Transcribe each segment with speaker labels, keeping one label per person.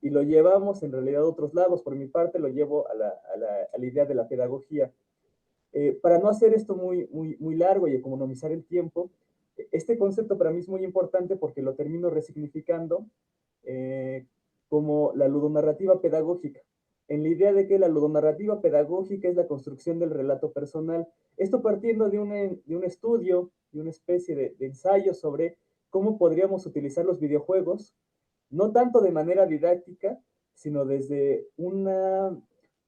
Speaker 1: y lo llevamos en realidad a otros lados. Por mi parte lo llevo a la idea de la pedagogía. Para no hacer esto muy largo y economizar el tiempo, este concepto para mí es muy importante porque lo termino resignificando como la ludonarrativa pedagógica, en la idea de que la ludonarrativa pedagógica es la construcción del relato personal. Esto partiendo de un estudio, de una especie de ensayo sobre cómo podríamos utilizar los videojuegos, no tanto de manera didáctica, sino desde una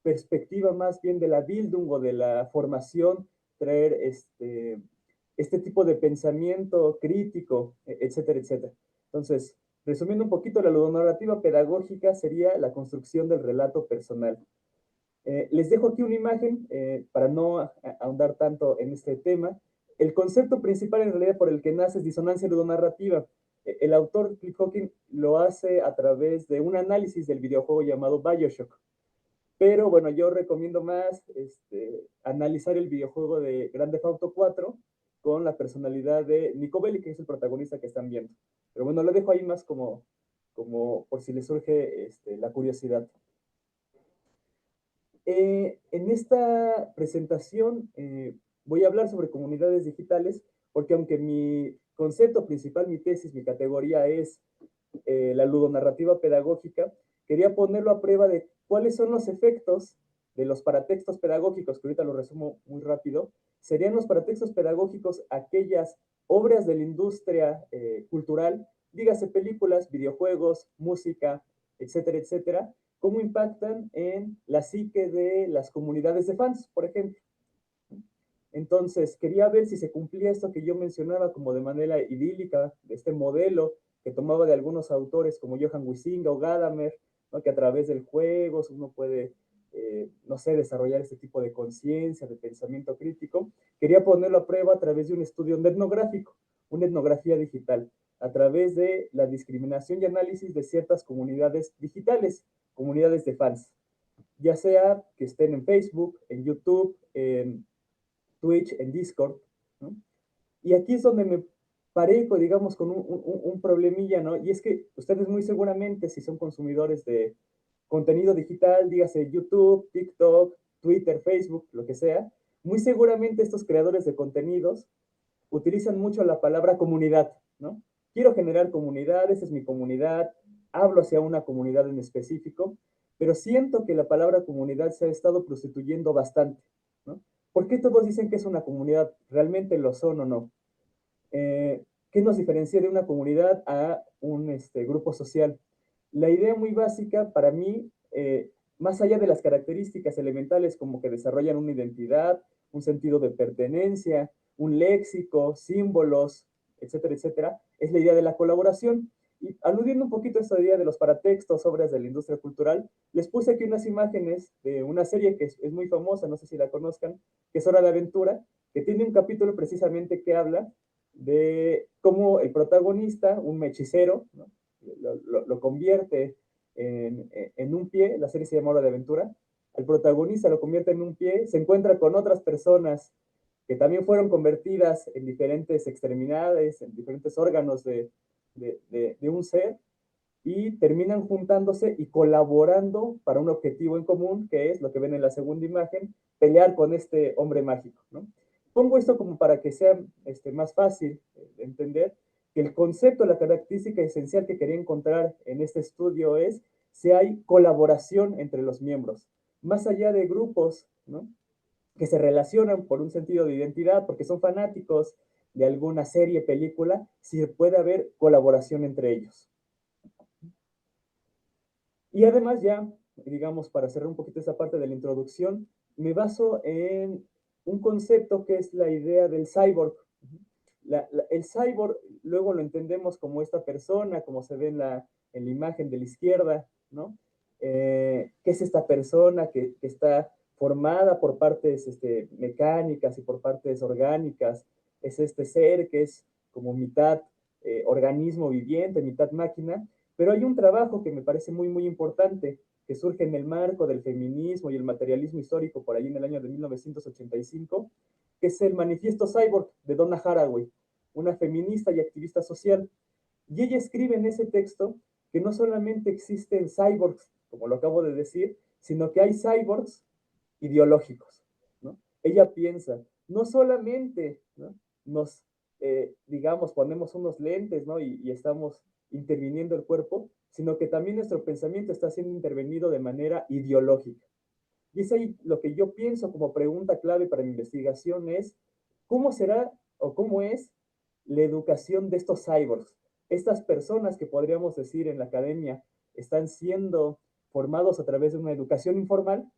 Speaker 1: perspectiva más bien de la Bildung o de la formación, traer este tipo de pensamiento crítico, etcétera, etcétera. Entonces, resumiendo un poquito, la ludonarrativa pedagógica sería la construcción del relato personal. Les dejo aquí una imagen para no ahondar tanto en este tema. El concepto principal en realidad por el que nace es disonancia ludonarrativa. El autor Cliff Hawking lo hace a través de un análisis del videojuego llamado BioShock. Pero bueno, yo recomiendo más analizar el videojuego de Grand Theft Auto 4 con la personalidad de Nico Bellic, que es el protagonista que están viendo. Pero bueno, lo dejo ahí más como por si les surge la curiosidad. En esta presentación voy a hablar sobre comunidades digitales, porque aunque mi concepto principal, mi tesis, mi categoría es la ludonarrativa pedagógica, quería ponerlo a prueba de cuáles son los efectos de los paratextos pedagógicos, que ahorita lo resumo muy rápido. Serían los paratextos pedagógicos aquellas obras de la industria cultural, dígase películas, videojuegos, música, etcétera, etcétera, cómo impactan en la psique de las comunidades de fans, por ejemplo. Entonces, quería ver si se cumplía esto que yo mencionaba como de manera idílica, de este modelo que tomaba de algunos autores como Johan Huizinga o Gadamer, ¿no? Que a través del juego uno puede, no sé, desarrollar este tipo de conciencia, de pensamiento crítico. Quería ponerlo a prueba a través de un estudio etnográfico, una etnografía digital, a través de la discriminación y análisis de ciertas comunidades digitales, comunidades de fans, ya sea que estén en Facebook, en YouTube, en Twitch, en Discord, ¿no? Y aquí es donde me paré, digamos, con un problemilla, ¿no? Y es que ustedes muy seguramente, si son consumidores de contenido digital, dígase YouTube, TikTok, Twitter, Facebook, lo que sea, muy seguramente estos creadores de contenidos utilizan mucho la palabra comunidad, ¿no? Quiero generar comunidad, esa es mi comunidad, hablo hacia una comunidad en específico, pero siento que la palabra comunidad se ha estado prostituyendo bastante, ¿no? ¿Por qué todos dicen que es una comunidad? ¿Realmente lo son o no? ¿Qué nos diferencia de una comunidad a un grupo social? La idea muy básica para mí, más allá de las características elementales como que desarrollan una identidad, un sentido de pertenencia, un léxico, símbolos, etcétera, etcétera, es la idea de la colaboración. Y aludiendo un poquito a esta idea de los paratextos, obras de la industria cultural, les puse aquí unas imágenes de una serie que es muy famosa, no sé si la conozcan, que es Hora de Aventura, que tiene un capítulo precisamente que habla de cómo el protagonista, un hechicero, ¿no? lo convierte en un pie, la serie se llama Hora de Aventura, el protagonista lo convierte en un pie, se encuentra con otras personas que también fueron convertidas en diferentes extremidades, en diferentes órganos de un ser, y terminan juntándose y colaborando para un objetivo en común, que es lo que ven en la segunda imagen, pelear con este hombre mágico, ¿no? Pongo esto como para que sea más fácil de entender que el concepto, la característica esencial que quería encontrar en este estudio es si hay colaboración entre los miembros, más allá de grupos, ¿no? Que se relacionan por un sentido de identidad, porque son fanáticos de alguna serie, película, si puede haber colaboración entre ellos. Y además ya, digamos, para cerrar un poquito esa parte de la introducción, me baso en un concepto que es la idea del cyborg. El cyborg luego lo entendemos como esta persona, como se ve en la imagen de la izquierda, ¿no? ¿Qué es esta persona que está formada por partes mecánicas y por partes orgánicas? Es este ser que es como mitad organismo viviente, mitad máquina, pero hay un trabajo que me parece muy importante, que surge en el marco del feminismo y el materialismo histórico por ahí en el año de 1985, que es el Manifiesto Cyborg de Donna Haraway, una feminista y activista social. Y ella escribe en ese texto que no solamente existen cyborgs, como lo acabo de decir, sino que hay cyborgs ideológicos, ¿no? Ella piensa, no solamente, ¿no? Nos, digamos, ponemos unos lentes, ¿no? Y estamos interviniendo el cuerpo, sino que también nuestro pensamiento está siendo intervenido de manera ideológica. Y es ahí lo que yo pienso como pregunta clave para mi investigación es, ¿cómo será o cómo es la educación de estos cyborgs? Estas personas que podríamos decir en la academia están siendo formados a través de una educación informal,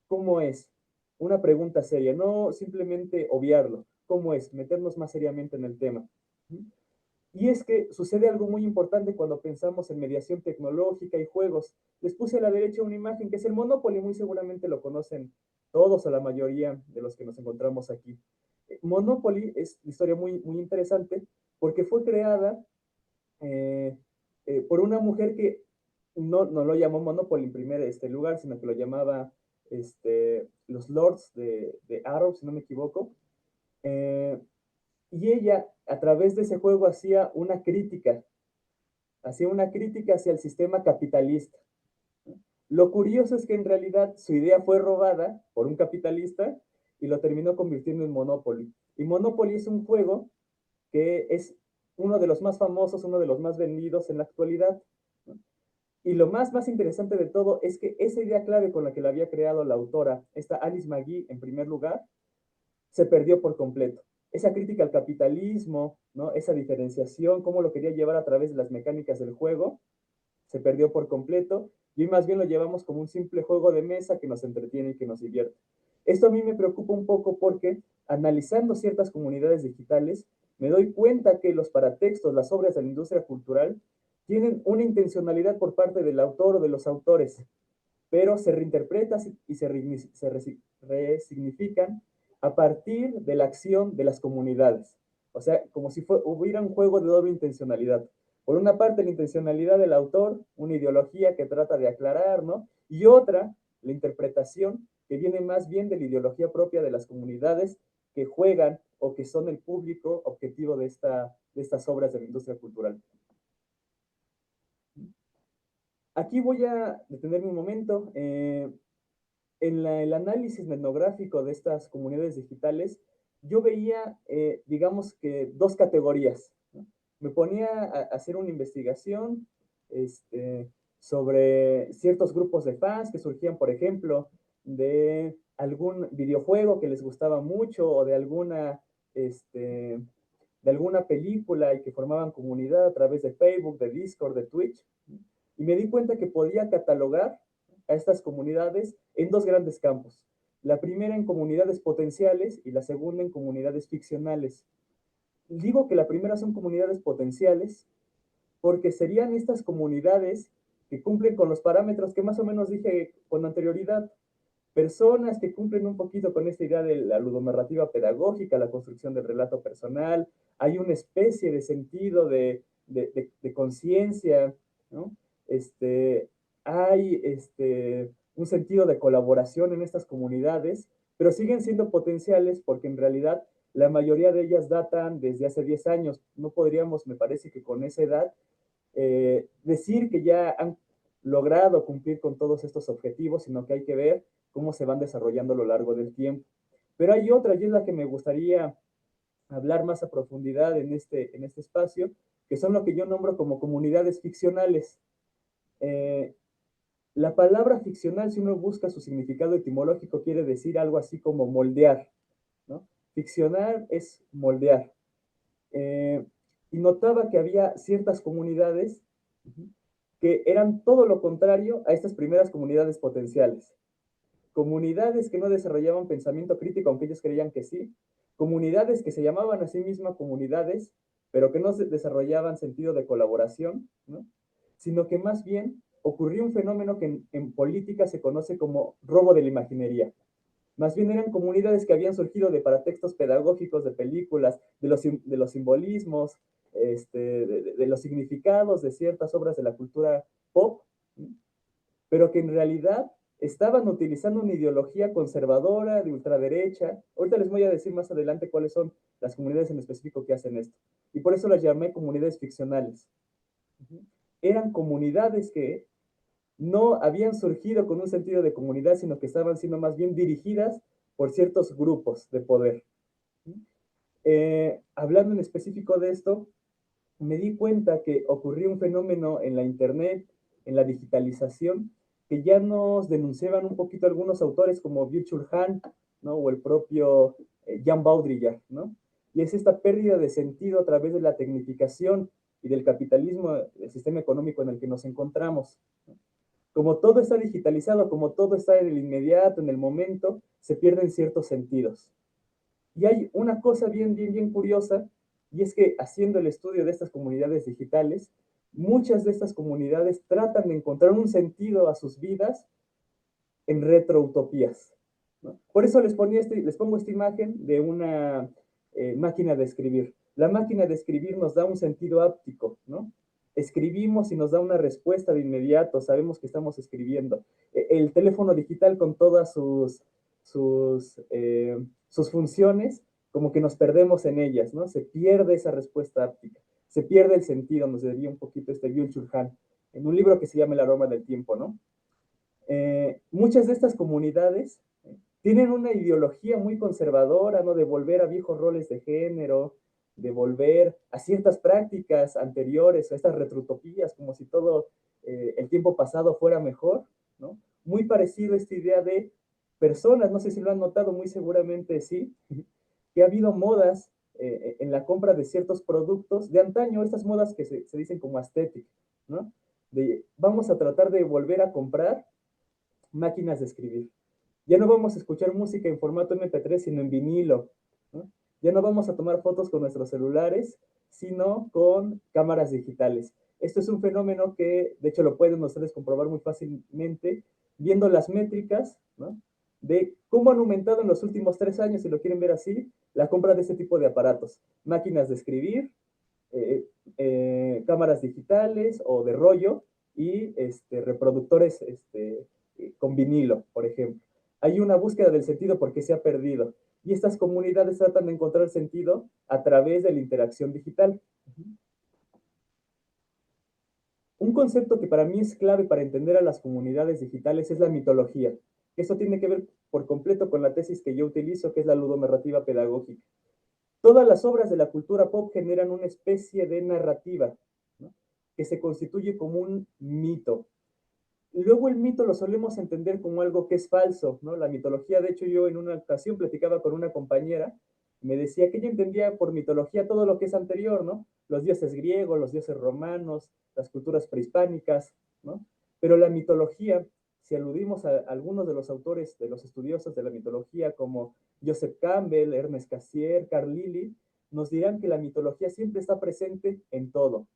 Speaker 1: ¿cómo es? Una pregunta seria, no simplemente obviarlo. ¿Cómo es? Meternos más seriamente en el tema. Y es que sucede algo muy importante cuando pensamos en mediación tecnológica y juegos. Les puse a la derecha una imagen que es el Monopoly, muy seguramente lo conocen todos o la mayoría de los que nos encontramos aquí. Monopoly es una historia muy interesante porque fue creada por una mujer que no lo llamó Monopoly en primer lugar, sino que lo llamaba los Lords de Arrow, si no me equivoco. Y ella, a través de ese juego, hacía una crítica hacia el sistema capitalista. Lo curioso es que en realidad su idea fue robada por un capitalista y lo terminó convirtiendo en Monopoly. Y Monopoly es un juego que es uno de los más famosos, uno de los más vendidos en la actualidad. ¿No? Y lo más interesante de todo es que esa idea clave con la que la había creado la autora, esta Alice McGee en primer lugar, se perdió por completo. Esa crítica al capitalismo, ¿no? Esa diferenciación, cómo lo quería llevar a través de las mecánicas del juego, se perdió por completo y hoy más bien lo llevamos como un simple juego de mesa que nos entretiene y que nos divierte. Esto a mí me preocupa un poco porque analizando ciertas comunidades digitales, me doy cuenta que los paratextos, las obras de la industria cultural, tienen una intencionalidad por parte del autor o de los autores, pero se reinterpretan y se resignifican a partir de la acción de las comunidades. O sea, como si hubiera un juego de doble intencionalidad. Por una parte, la intencionalidad del autor, una ideología que trata de aclarar, ¿no? Y otra, la interpretación que viene más bien de la ideología propia de las comunidades que juegan o que son el público objetivo de estas obras de la industria cultural. Aquí voy a detenerme un momento. En el análisis etnográfico de estas comunidades digitales, yo veía, digamos que dos categorías. ¿No? Me ponía a hacer una investigación sobre ciertos grupos de fans que surgían, por ejemplo, de algún videojuego que les gustaba mucho o de alguna película y que formaban comunidad a través de Facebook, de Discord, de Twitch. Y me di cuenta que podía catalogar a estas comunidades en dos grandes campos. La primera en comunidades potenciales y la segunda en comunidades ficcionales. Digo que la primera son comunidades potenciales porque serían estas comunidades que cumplen con los parámetros que más o menos dije con anterioridad. Personas que cumplen un poquito con esta idea de la ludonarrativa pedagógica, la construcción del relato personal, hay una especie de sentido de conciencia, ¿no? Hay un sentido de colaboración en estas comunidades, pero siguen siendo potenciales porque en realidad la mayoría de ellas datan desde hace 10 años. No podríamos, me parece que con esa edad, decir que ya han logrado cumplir con todos estos objetivos, sino que hay que ver cómo se van desarrollando a lo largo del tiempo. Pero hay otra, y es la que me gustaría hablar más a profundidad en este espacio, que son lo que yo nombro como comunidades ficcionales. La palabra ficcional, si uno busca su significado etimológico, quiere decir algo así como moldear, ¿no? Ficcionar es moldear. Y notaba que había ciertas comunidades que eran todo lo contrario a estas primeras comunidades potenciales. Comunidades que no desarrollaban pensamiento crítico, aunque ellos creían que sí. Comunidades que se llamaban a sí mismas comunidades, pero que no desarrollaban sentido de colaboración, ¿no? Sino que más bien ocurrió un fenómeno que en política se conoce como robo de la imaginería. Más bien eran comunidades que habían surgido de paratextos pedagógicos, de películas, de los simbolismos, de los significados de ciertas obras de la cultura pop, ¿sí? Pero que en realidad estaban utilizando una ideología conservadora, de ultraderecha. Ahorita les voy a decir más adelante cuáles son las comunidades en específico que hacen esto. Y por eso las llamé comunidades ficcionales. eran comunidades que no habían surgido con un sentido de comunidad, sino que estaban siendo más bien dirigidas por ciertos grupos de poder. Hablando en específico de esto, me di cuenta que ocurrió un fenómeno en la Internet, en la digitalización, que ya nos denunciaban un poquito algunos autores como Byung-Chul Han, ¿no? O el propio Jan Baudrillard, ¿no? Y es esta pérdida de sentido a través de la tecnificación y del capitalismo, el sistema económico en el que nos encontramos. Como todo está digitalizado, como todo está en el inmediato, en el momento, se pierden ciertos sentidos. Y hay una cosa bien curiosa, y es que haciendo el estudio de estas comunidades digitales, muchas de estas comunidades tratan de encontrar un sentido a sus vidas en retroutopías, ¿no? Por eso les pongo esta imagen de una máquina de escribir. La máquina de escribir nos da un sentido áptico, ¿no? Escribimos y nos da una respuesta de inmediato, sabemos que estamos escribiendo. El teléfono digital con todas sus funciones, como que nos perdemos en ellas, ¿no? Se pierde esa respuesta áptica, se pierde el sentido, nos decía un poquito este Byung-Chul Han, en un libro que se llama El aroma del tiempo, ¿no? Muchas de estas comunidades tienen una ideología muy conservadora, ¿no? De volver a viejos roles de género, de volver a ciertas prácticas anteriores, a estas retrotopías, como si todo el tiempo pasado fuera mejor, ¿no? Muy parecido a esta idea de personas, no sé si lo han notado, muy seguramente sí, que ha habido modas en la compra de ciertos productos de antaño, estas modas que se dicen como aesthetic, ¿no? De, vamos a tratar de volver a comprar máquinas de escribir. Ya no vamos a escuchar música en formato MP3, sino en vinilo, ¿no? Ya no vamos a tomar fotos con nuestros celulares, sino con cámaras digitales. Esto es un fenómeno que, de hecho, lo pueden ustedes comprobar muy fácilmente viendo las métricas, ¿no? De cómo han aumentado en los últimos 3 años, si lo quieren ver así, la compra de este tipo de aparatos. Máquinas de escribir, cámaras digitales o de rollo y reproductores con vinilo, por ejemplo. Hay una búsqueda del sentido porque se ha perdido. Y estas comunidades tratan de encontrar sentido a través de la interacción digital. Un concepto que para mí es clave para entender a las comunidades digitales es la mitología. Esto tiene que ver por completo con la tesis que yo utilizo, que es la ludonarrativa pedagógica. Todas las obras de la cultura pop generan una especie de narrativa, ¿no? Que se constituye como un mito. Luego el mito lo solemos entender como algo que es falso, ¿no? La mitología, de hecho, yo en una ocasión platicaba con una compañera, me decía que ella entendía por mitología todo lo que es anterior, ¿no? Los dioses griegos, los dioses romanos, las culturas prehispánicas, ¿no? Pero la mitología, si aludimos a algunos de los autores, de los estudiosos de la mitología, como Joseph Campbell, Ernest Cassirer, Carl Lilly, nos dirán que la mitología siempre está presente en todo,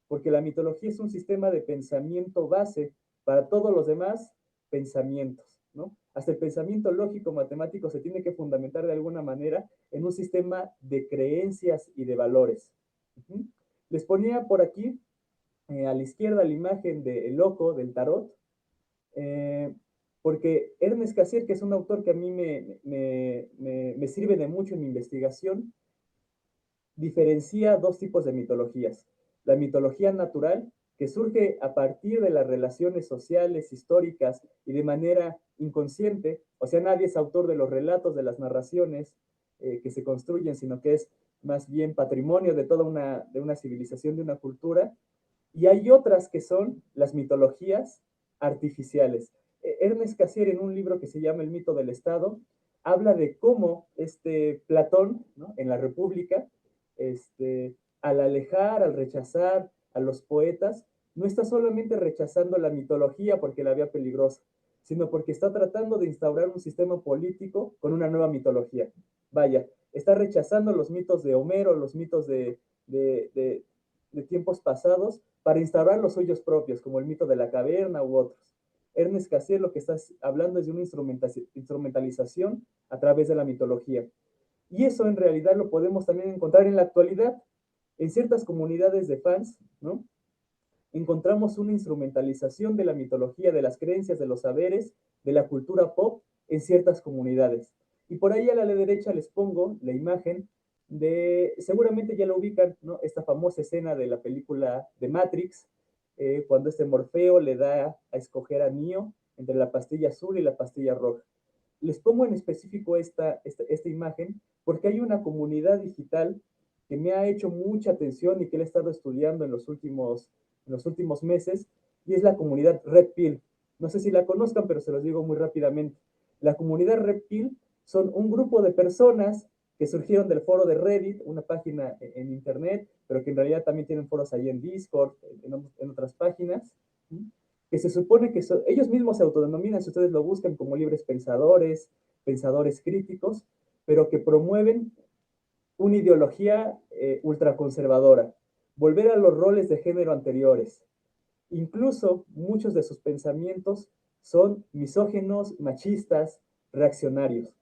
Speaker 1: porque la mitología es un sistema de pensamiento base para todos los demás pensamientos, ¿no? Hasta el pensamiento lógico matemático se tiene que fundamentar de alguna manera en un sistema de creencias y de valores. Les ponía por aquí a la izquierda la imagen del loco del tarot, porque Ernest Cassirer, que es un autor que a mí me sirve de mucho en mi investigación, diferencia dos tipos de mitologías. La mitología natural, que surge a partir de las relaciones sociales, históricas y de manera inconsciente, o sea, nadie es autor de los relatos, de las narraciones que se construyen, sino que es más bien patrimonio de toda de una civilización, de una cultura. Y hay otras que son las mitologías artificiales. Ernest Cassirer, en un libro que se llama El mito del Estado, habla de cómo Platón, ¿no? En la República, al alejar, al rechazar a los poetas, no está solamente rechazando la mitología porque la vea peligrosa, sino porque está tratando de instaurar un sistema político con una nueva mitología. Vaya, está rechazando los mitos de Homero, los mitos de tiempos pasados, para instaurar los suyos propios, como el mito de la caverna u otros. Ernest Cassirer lo que está hablando es de una instrumentalización a través de la mitología. Y eso en realidad lo podemos también encontrar en la actualidad. En ciertas comunidades de fans, ¿no? Encontramos una instrumentalización de la mitología, de las creencias, de los saberes, de la cultura pop en ciertas comunidades. Y por ahí a la derecha les pongo la imagen de, seguramente ya lo ubican, ¿no? Esta famosa escena de la película de Matrix, cuando este Morfeo le da a escoger a Neo entre la pastilla azul y la pastilla roja. Les pongo en específico esta imagen porque hay una comunidad digital que me ha hecho mucha atención y que le he estado estudiando en los últimos meses, y es la comunidad Red Pill. No sé si la conozcan, pero se los digo muy rápidamente. La comunidad Red Pill son un grupo de personas que surgieron del foro de Reddit, una página en internet, pero que en realidad también tienen foros ahí en Discord, en otras páginas, que se supone que ellos mismos se autodenominan, si ustedes lo buscan, como libres pensadores, pensadores críticos, pero que promueven una ideología ultraconservadora, volver a los roles de género anteriores. Incluso muchos de sus pensamientos son misógenos, machistas, reaccionarios.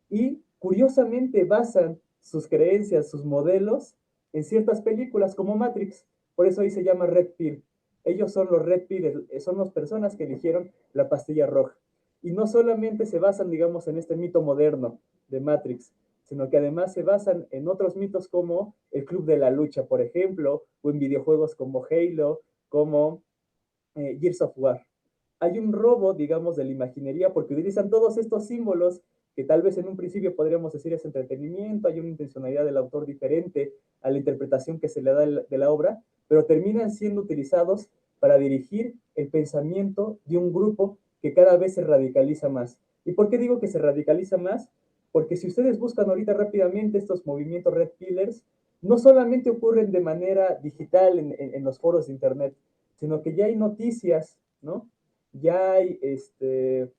Speaker 1: Y curiosamente basan sus creencias, sus modelos, en ciertas películas como Matrix. Por eso ahí se llama Red Pill. Ellos son los Red Pill, son las personas que eligieron la pastilla roja. Y no solamente se basan, digamos, en este mito moderno de Matrix, sino que además se basan en otros mitos como el Club de la Lucha, por ejemplo, o en videojuegos como Halo, como Gears of War. Hay un robo, digamos, de la imaginería porque utilizan todos estos símbolos que tal vez en un principio podríamos decir es entretenimiento, hay una intencionalidad del autor diferente a la interpretación que se le da de la obra, pero terminan siendo utilizados para dirigir el pensamiento de un grupo que cada vez se radicaliza más. ¿Y por qué digo que se radicaliza más? Porque si ustedes buscan ahorita rápidamente estos movimientos red pillers, no solamente ocurren de manera digital en los foros de internet, sino que ya hay noticias, ¿no? Ya hay, eh,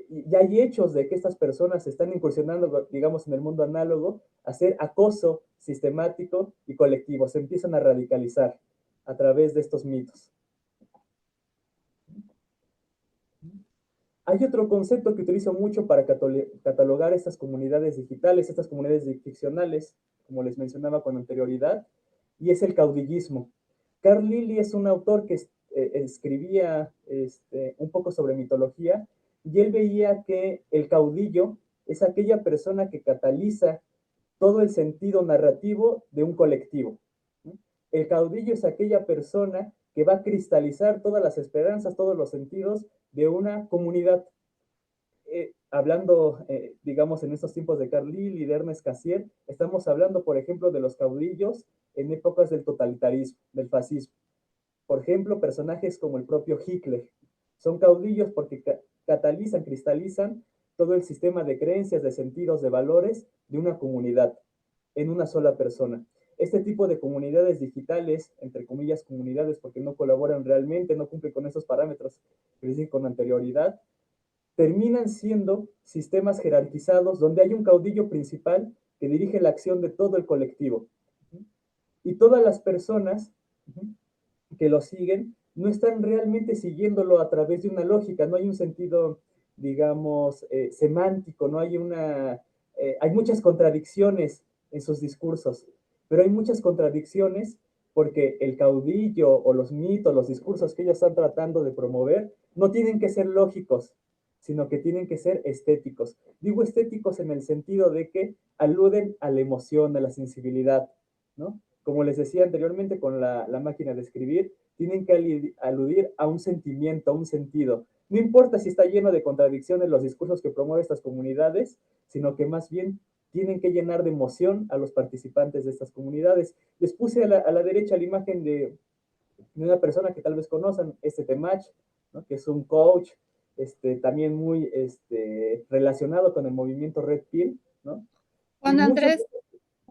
Speaker 1: ya hay hechos de que estas personas están incursionando, digamos, en el mundo análogo, a hacer acoso sistemático y colectivo. Se empiezan a radicalizar a través de estos mitos. Hay otro concepto que utilizo mucho para catalogar estas comunidades digitales, estas comunidades ficcionales, como les mencionaba con anterioridad, y es el caudillismo. Carl Lilly es un autor que escribía un poco sobre mitología, y él veía que el caudillo es aquella persona que cataliza todo el sentido narrativo de un colectivo. El caudillo es aquella persona que va a cristalizar todas las esperanzas, todos los sentidos de una comunidad. Hablando, digamos, en estos tiempos de Carl Lilly y de Ernest Cassirer, estamos hablando, por ejemplo, de los caudillos en épocas del totalitarismo, del fascismo. Por ejemplo, personajes como el propio Hitler. Son caudillos porque catalizan, cristalizan todo el sistema de creencias, de sentidos, de valores de una comunidad en una sola persona. Este tipo de comunidades digitales, entre comillas comunidades, porque no colaboran realmente, no cumplen con esos parámetros que les dije con anterioridad, terminan siendo sistemas jerarquizados donde hay un caudillo principal que dirige la acción de todo el colectivo. Y todas las personas que lo siguen no están realmente siguiéndolo a través de una lógica, no hay un sentido, digamos, semántico, no hay hay muchas contradicciones en sus discursos, pero hay muchas contradicciones porque el caudillo o los mitos, los discursos que ellos están tratando de promover, no tienen que ser lógicos, sino que tienen que ser estéticos. Digo estéticos en el sentido de que aluden a la emoción, a la sensibilidad, ¿no? Como les decía anteriormente con la máquina de escribir, tienen que aludir a un sentimiento, a un sentido. No importa si está lleno de contradicciones los discursos que promueven estas comunidades, sino que más bien tienen que llenar de emoción a los participantes de estas comunidades. Les puse a la derecha la imagen de una persona que tal vez conocen, Temach, ¿no? Que es un coach, también muy relacionado con el movimiento Red Pill, ¿no? Y
Speaker 2: Juan
Speaker 1: muchos...
Speaker 2: Andrés,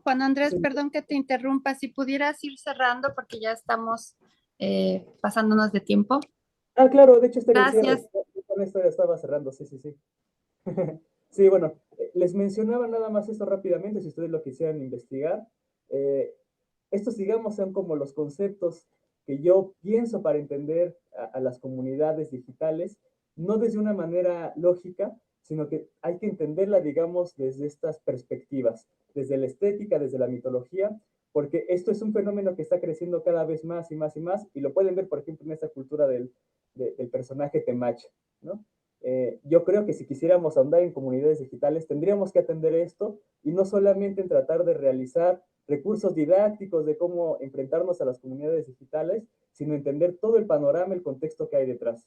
Speaker 2: Juan Andrés, perdón que te interrumpa, si pudieras ir cerrando porque ya estamos pasándonos de tiempo.
Speaker 1: Ah, claro, de hecho está en el cierre.
Speaker 2: Gracias.
Speaker 1: Yo con esto ya estaba cerrando, sí, sí, sí. Sí, bueno, les mencionaba nada más esto rápidamente, si ustedes lo quisieran investigar. Eh, Estos, digamos, son como los conceptos que yo pienso para entender a las comunidades digitales, no desde una manera lógica, sino que hay que entenderla, digamos, desde estas perspectivas, desde la estética, desde la mitología, porque esto es un fenómeno que está creciendo cada vez más y más y más, y lo pueden ver, por ejemplo, en esta cultura del personaje Temach, ¿no? Yo creo que si quisiéramos ahondar en comunidades digitales, tendríamos que atender esto y no solamente en tratar de realizar recursos didácticos de cómo enfrentarnos a las comunidades digitales, sino entender todo el panorama, el contexto que hay detrás.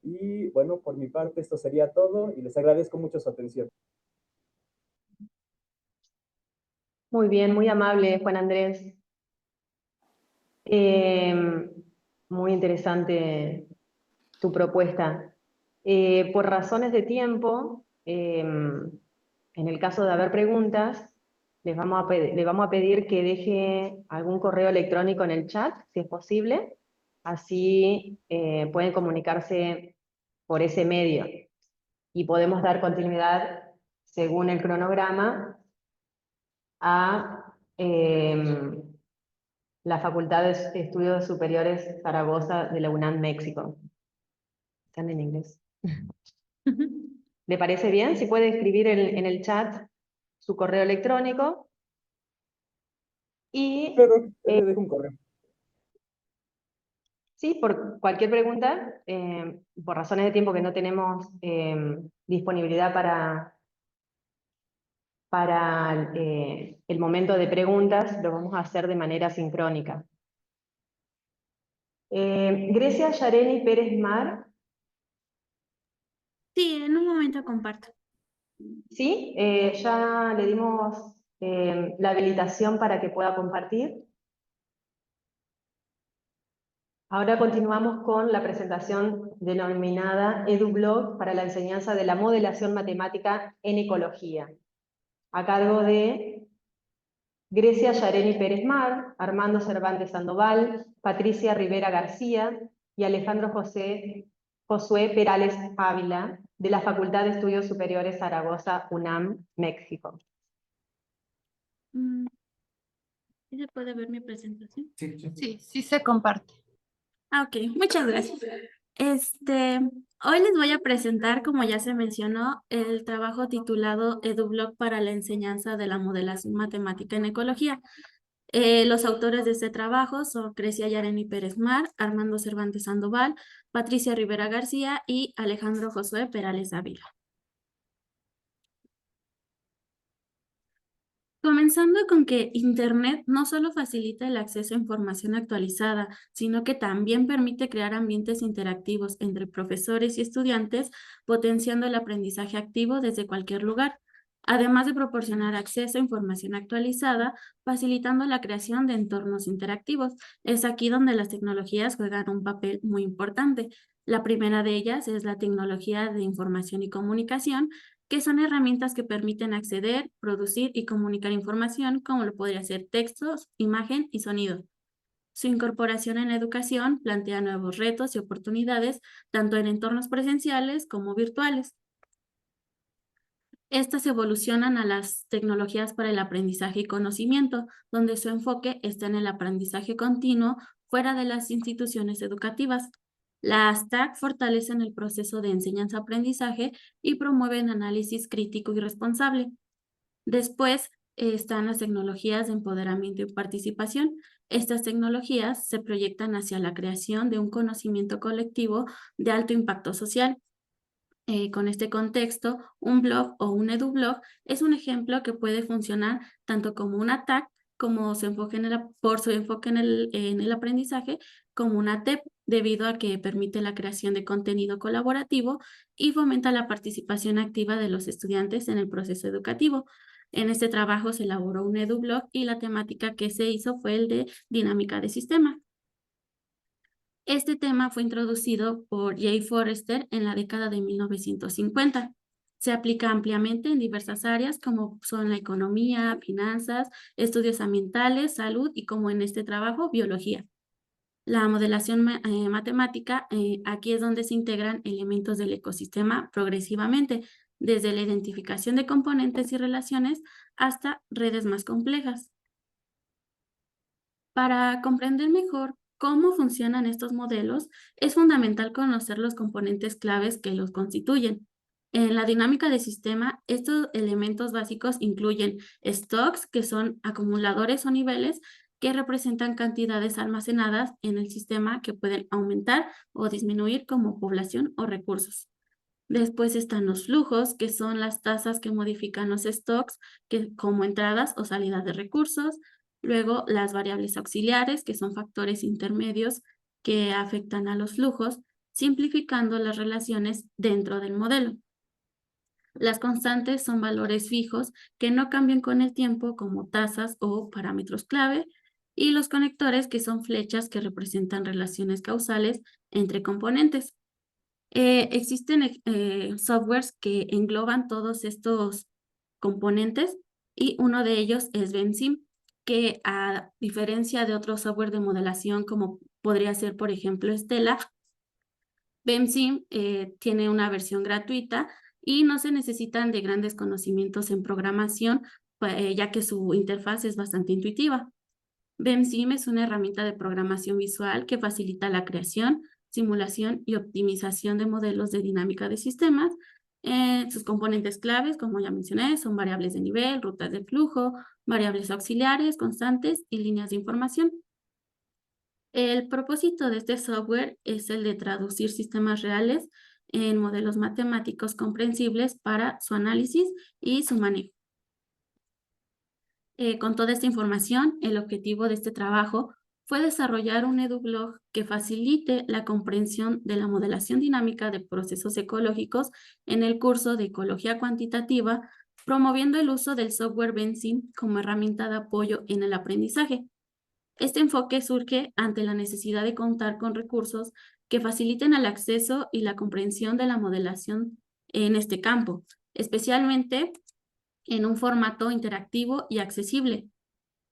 Speaker 1: Y bueno, por mi parte esto sería todo y les agradezco mucho su atención.
Speaker 3: Muy bien, muy amable, Juan Andrés. Muy interesante tu propuesta. Por razones de tiempo, en el caso de haber preguntas, le vamos a pedir que deje algún correo electrónico en el chat, si es posible. Así pueden comunicarse por ese medio. Y podemos dar continuidad, según el cronograma, a la Facultad de Estudios Superiores Zaragoza de la UNAM, México. Están en inglés. ¿Le parece bien? Si puede escribir en el chat su correo electrónico. Y
Speaker 1: Pero le dejo un correo.
Speaker 3: sí, por cualquier pregunta, por razones de tiempo que no tenemos disponibilidad para el momento de preguntas, lo vamos a hacer de manera sincrónica. Grecia Yareni Pérez Mar.
Speaker 4: Sí, en un momento comparto.
Speaker 3: Sí, ya le dimos la habilitación para que pueda compartir. Ahora continuamos con la presentación denominada EduBlog para la enseñanza de la modelación matemática en ecología, a cargo de Grecia Yareni Pérez Mar, Armando Cervantes Sandoval, Patricia Rivera García y Alejandro Josué Perales Ávila, de la Facultad de Estudios Superiores Zaragoza, UNAM, México.
Speaker 4: ¿Sí se puede ver mi presentación?
Speaker 2: Sí, sí se comparte.
Speaker 4: Ok, muchas gracias. Hoy les voy a presentar, como ya se mencionó, el trabajo titulado EduBlog para la enseñanza de la modelación matemática en ecología. Los autores de este trabajo son Grecia Yareni Pérez Mar, Armando Cervantes Sandoval, Patricia Rivera García y Alejandro Josué Perales Ávila. Comenzando con que Internet no solo facilita el acceso a información actualizada, sino que también permite crear ambientes interactivos entre profesores y estudiantes, potenciando el aprendizaje activo desde cualquier lugar, además de proporcionar acceso a información actualizada, facilitando la creación de entornos interactivos. Es aquí donde las tecnologías juegan un papel muy importante. La primera de ellas es la tecnología de información y comunicación, que son herramientas que permiten acceder, producir y comunicar información, como lo podría ser textos, imagen y sonido. Su incorporación en la educación plantea nuevos retos y oportunidades, tanto en entornos presenciales como virtuales. Estas evolucionan a las tecnologías para el aprendizaje y conocimiento, donde su enfoque está en el aprendizaje continuo fuera de las instituciones educativas. Las TAC fortalecen el proceso de enseñanza-aprendizaje y promueven análisis crítico y responsable. Después están las tecnologías de empoderamiento y participación. Estas tecnologías se proyectan hacia la creación de un conocimiento colectivo de alto impacto social. Con este contexto, un blog o un edublog es un ejemplo que puede funcionar tanto como una TAC, como su enfoque por su enfoque en el aprendizaje, como una TEP, debido a que permite la creación de contenido colaborativo y fomenta la participación activa de los estudiantes en el proceso educativo. En este trabajo se elaboró un edublog y la temática que se hizo fue el de dinámica de sistema. Este tema fue introducido por Jay Forrester en la década de 1950. Se aplica ampliamente en diversas áreas como son la economía, finanzas, estudios ambientales, salud y, como en este trabajo, biología. La modelación matemática, aquí es donde se integran elementos del ecosistema progresivamente, desde la identificación de componentes y relaciones hasta redes más complejas. Para comprender mejor cómo funcionan estos modelos, es fundamental conocer los componentes claves que los constituyen. En la dinámica de sistema, estos elementos básicos incluyen stocks, que son acumuladores o niveles que representan cantidades almacenadas en el sistema que pueden aumentar o disminuir como población o recursos. Después están los flujos, que son las tasas que modifican los stocks como entradas o salidas de recursos. Luego, las variables auxiliares, que son factores intermedios que afectan a los flujos, simplificando las relaciones dentro del modelo. Las constantes son valores fijos que no cambian con el tiempo, como tasas o parámetros clave, y los conectores, que son flechas que representan relaciones causales entre componentes. Existen softwares que engloban todos estos componentes y uno de ellos es BEMSIM, que a diferencia de otros software de modelación como podría ser, por ejemplo, Stella, BEMSIM tiene una versión gratuita y no se necesitan de grandes conocimientos en programación, ya que su interfaz es bastante intuitiva. BEMSIM es una herramienta de programación visual que facilita la creación, simulación y optimización de modelos de dinámica de sistemas. Sus componentes claves, como ya mencioné, son variables de nivel, rutas de flujo, variables auxiliares, constantes y líneas de información. El propósito de este software es el de traducir sistemas reales en modelos matemáticos comprensibles para su análisis y su manejo. Con toda esta información, el objetivo de este trabajo fue desarrollar un EduBlog que facilite la comprensión de la modelación dinámica de procesos ecológicos en el curso de Ecología Cuantitativa, promoviendo el uso del software BEMSIM como herramienta de apoyo en el aprendizaje. Este enfoque surge ante la necesidad de contar con recursos que faciliten el acceso y la comprensión de la modelación en este campo, especialmente en un formato interactivo y accesible.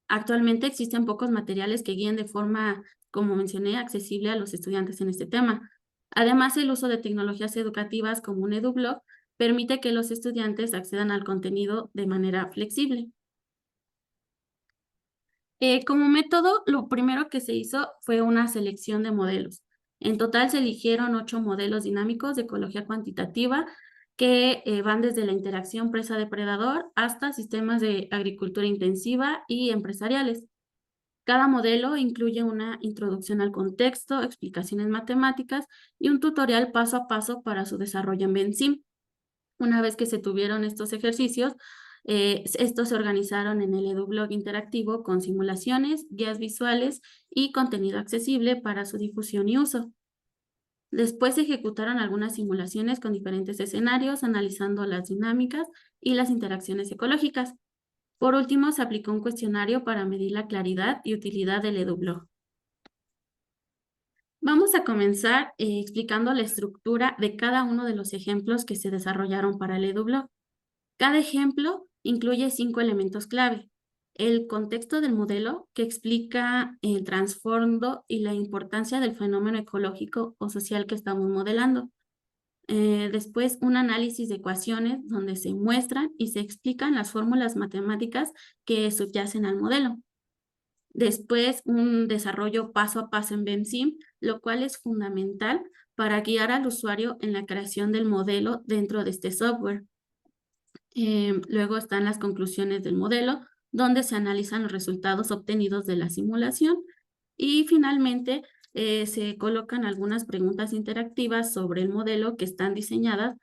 Speaker 4: Actualmente existen pocos materiales que guíen de forma, como mencioné, accesible a los estudiantes en este tema. Además, el uso de tecnologías educativas como un EduBlog permite que los estudiantes accedan al contenido de manera flexible. Como método, lo primero que se hizo fue una selección de modelos. En total se eligieron 8 modelos dinámicos de ecología cuantitativa que van desde la interacción presa-depredador hasta sistemas de agricultura intensiva y empresariales. Cada modelo incluye una introducción al contexto, explicaciones matemáticas y un tutorial paso a paso para su desarrollo en BEMSIM. Una vez que se tuvieron estos ejercicios, estos se organizaron en el EduBlog interactivo con simulaciones, guías visuales y contenido accesible para su difusión y uso. Después se ejecutaron algunas simulaciones con diferentes escenarios, analizando las dinámicas y las interacciones ecológicas. Por último, se aplicó un cuestionario para medir la claridad y utilidad del EduBlog. Vamos a comenzar explicando la estructura de cada uno de los ejemplos que se desarrollaron para el EduBlog. Cada ejemplo incluye 5 elementos clave. El contexto del modelo, que explica el trasfondo y la importancia del fenómeno ecológico o social que estamos modelando. Después, un análisis de ecuaciones donde se muestran y se explican las fórmulas matemáticas que subyacen al modelo. Después, un desarrollo paso a paso en BEMSIM, lo cual es fundamental para guiar al usuario en la creación del modelo dentro de este software. Luego están las conclusiones del modelo, donde se analizan los resultados obtenidos de la simulación. Y finalmente, se colocan algunas preguntas interactivas sobre el modelo que están diseñadas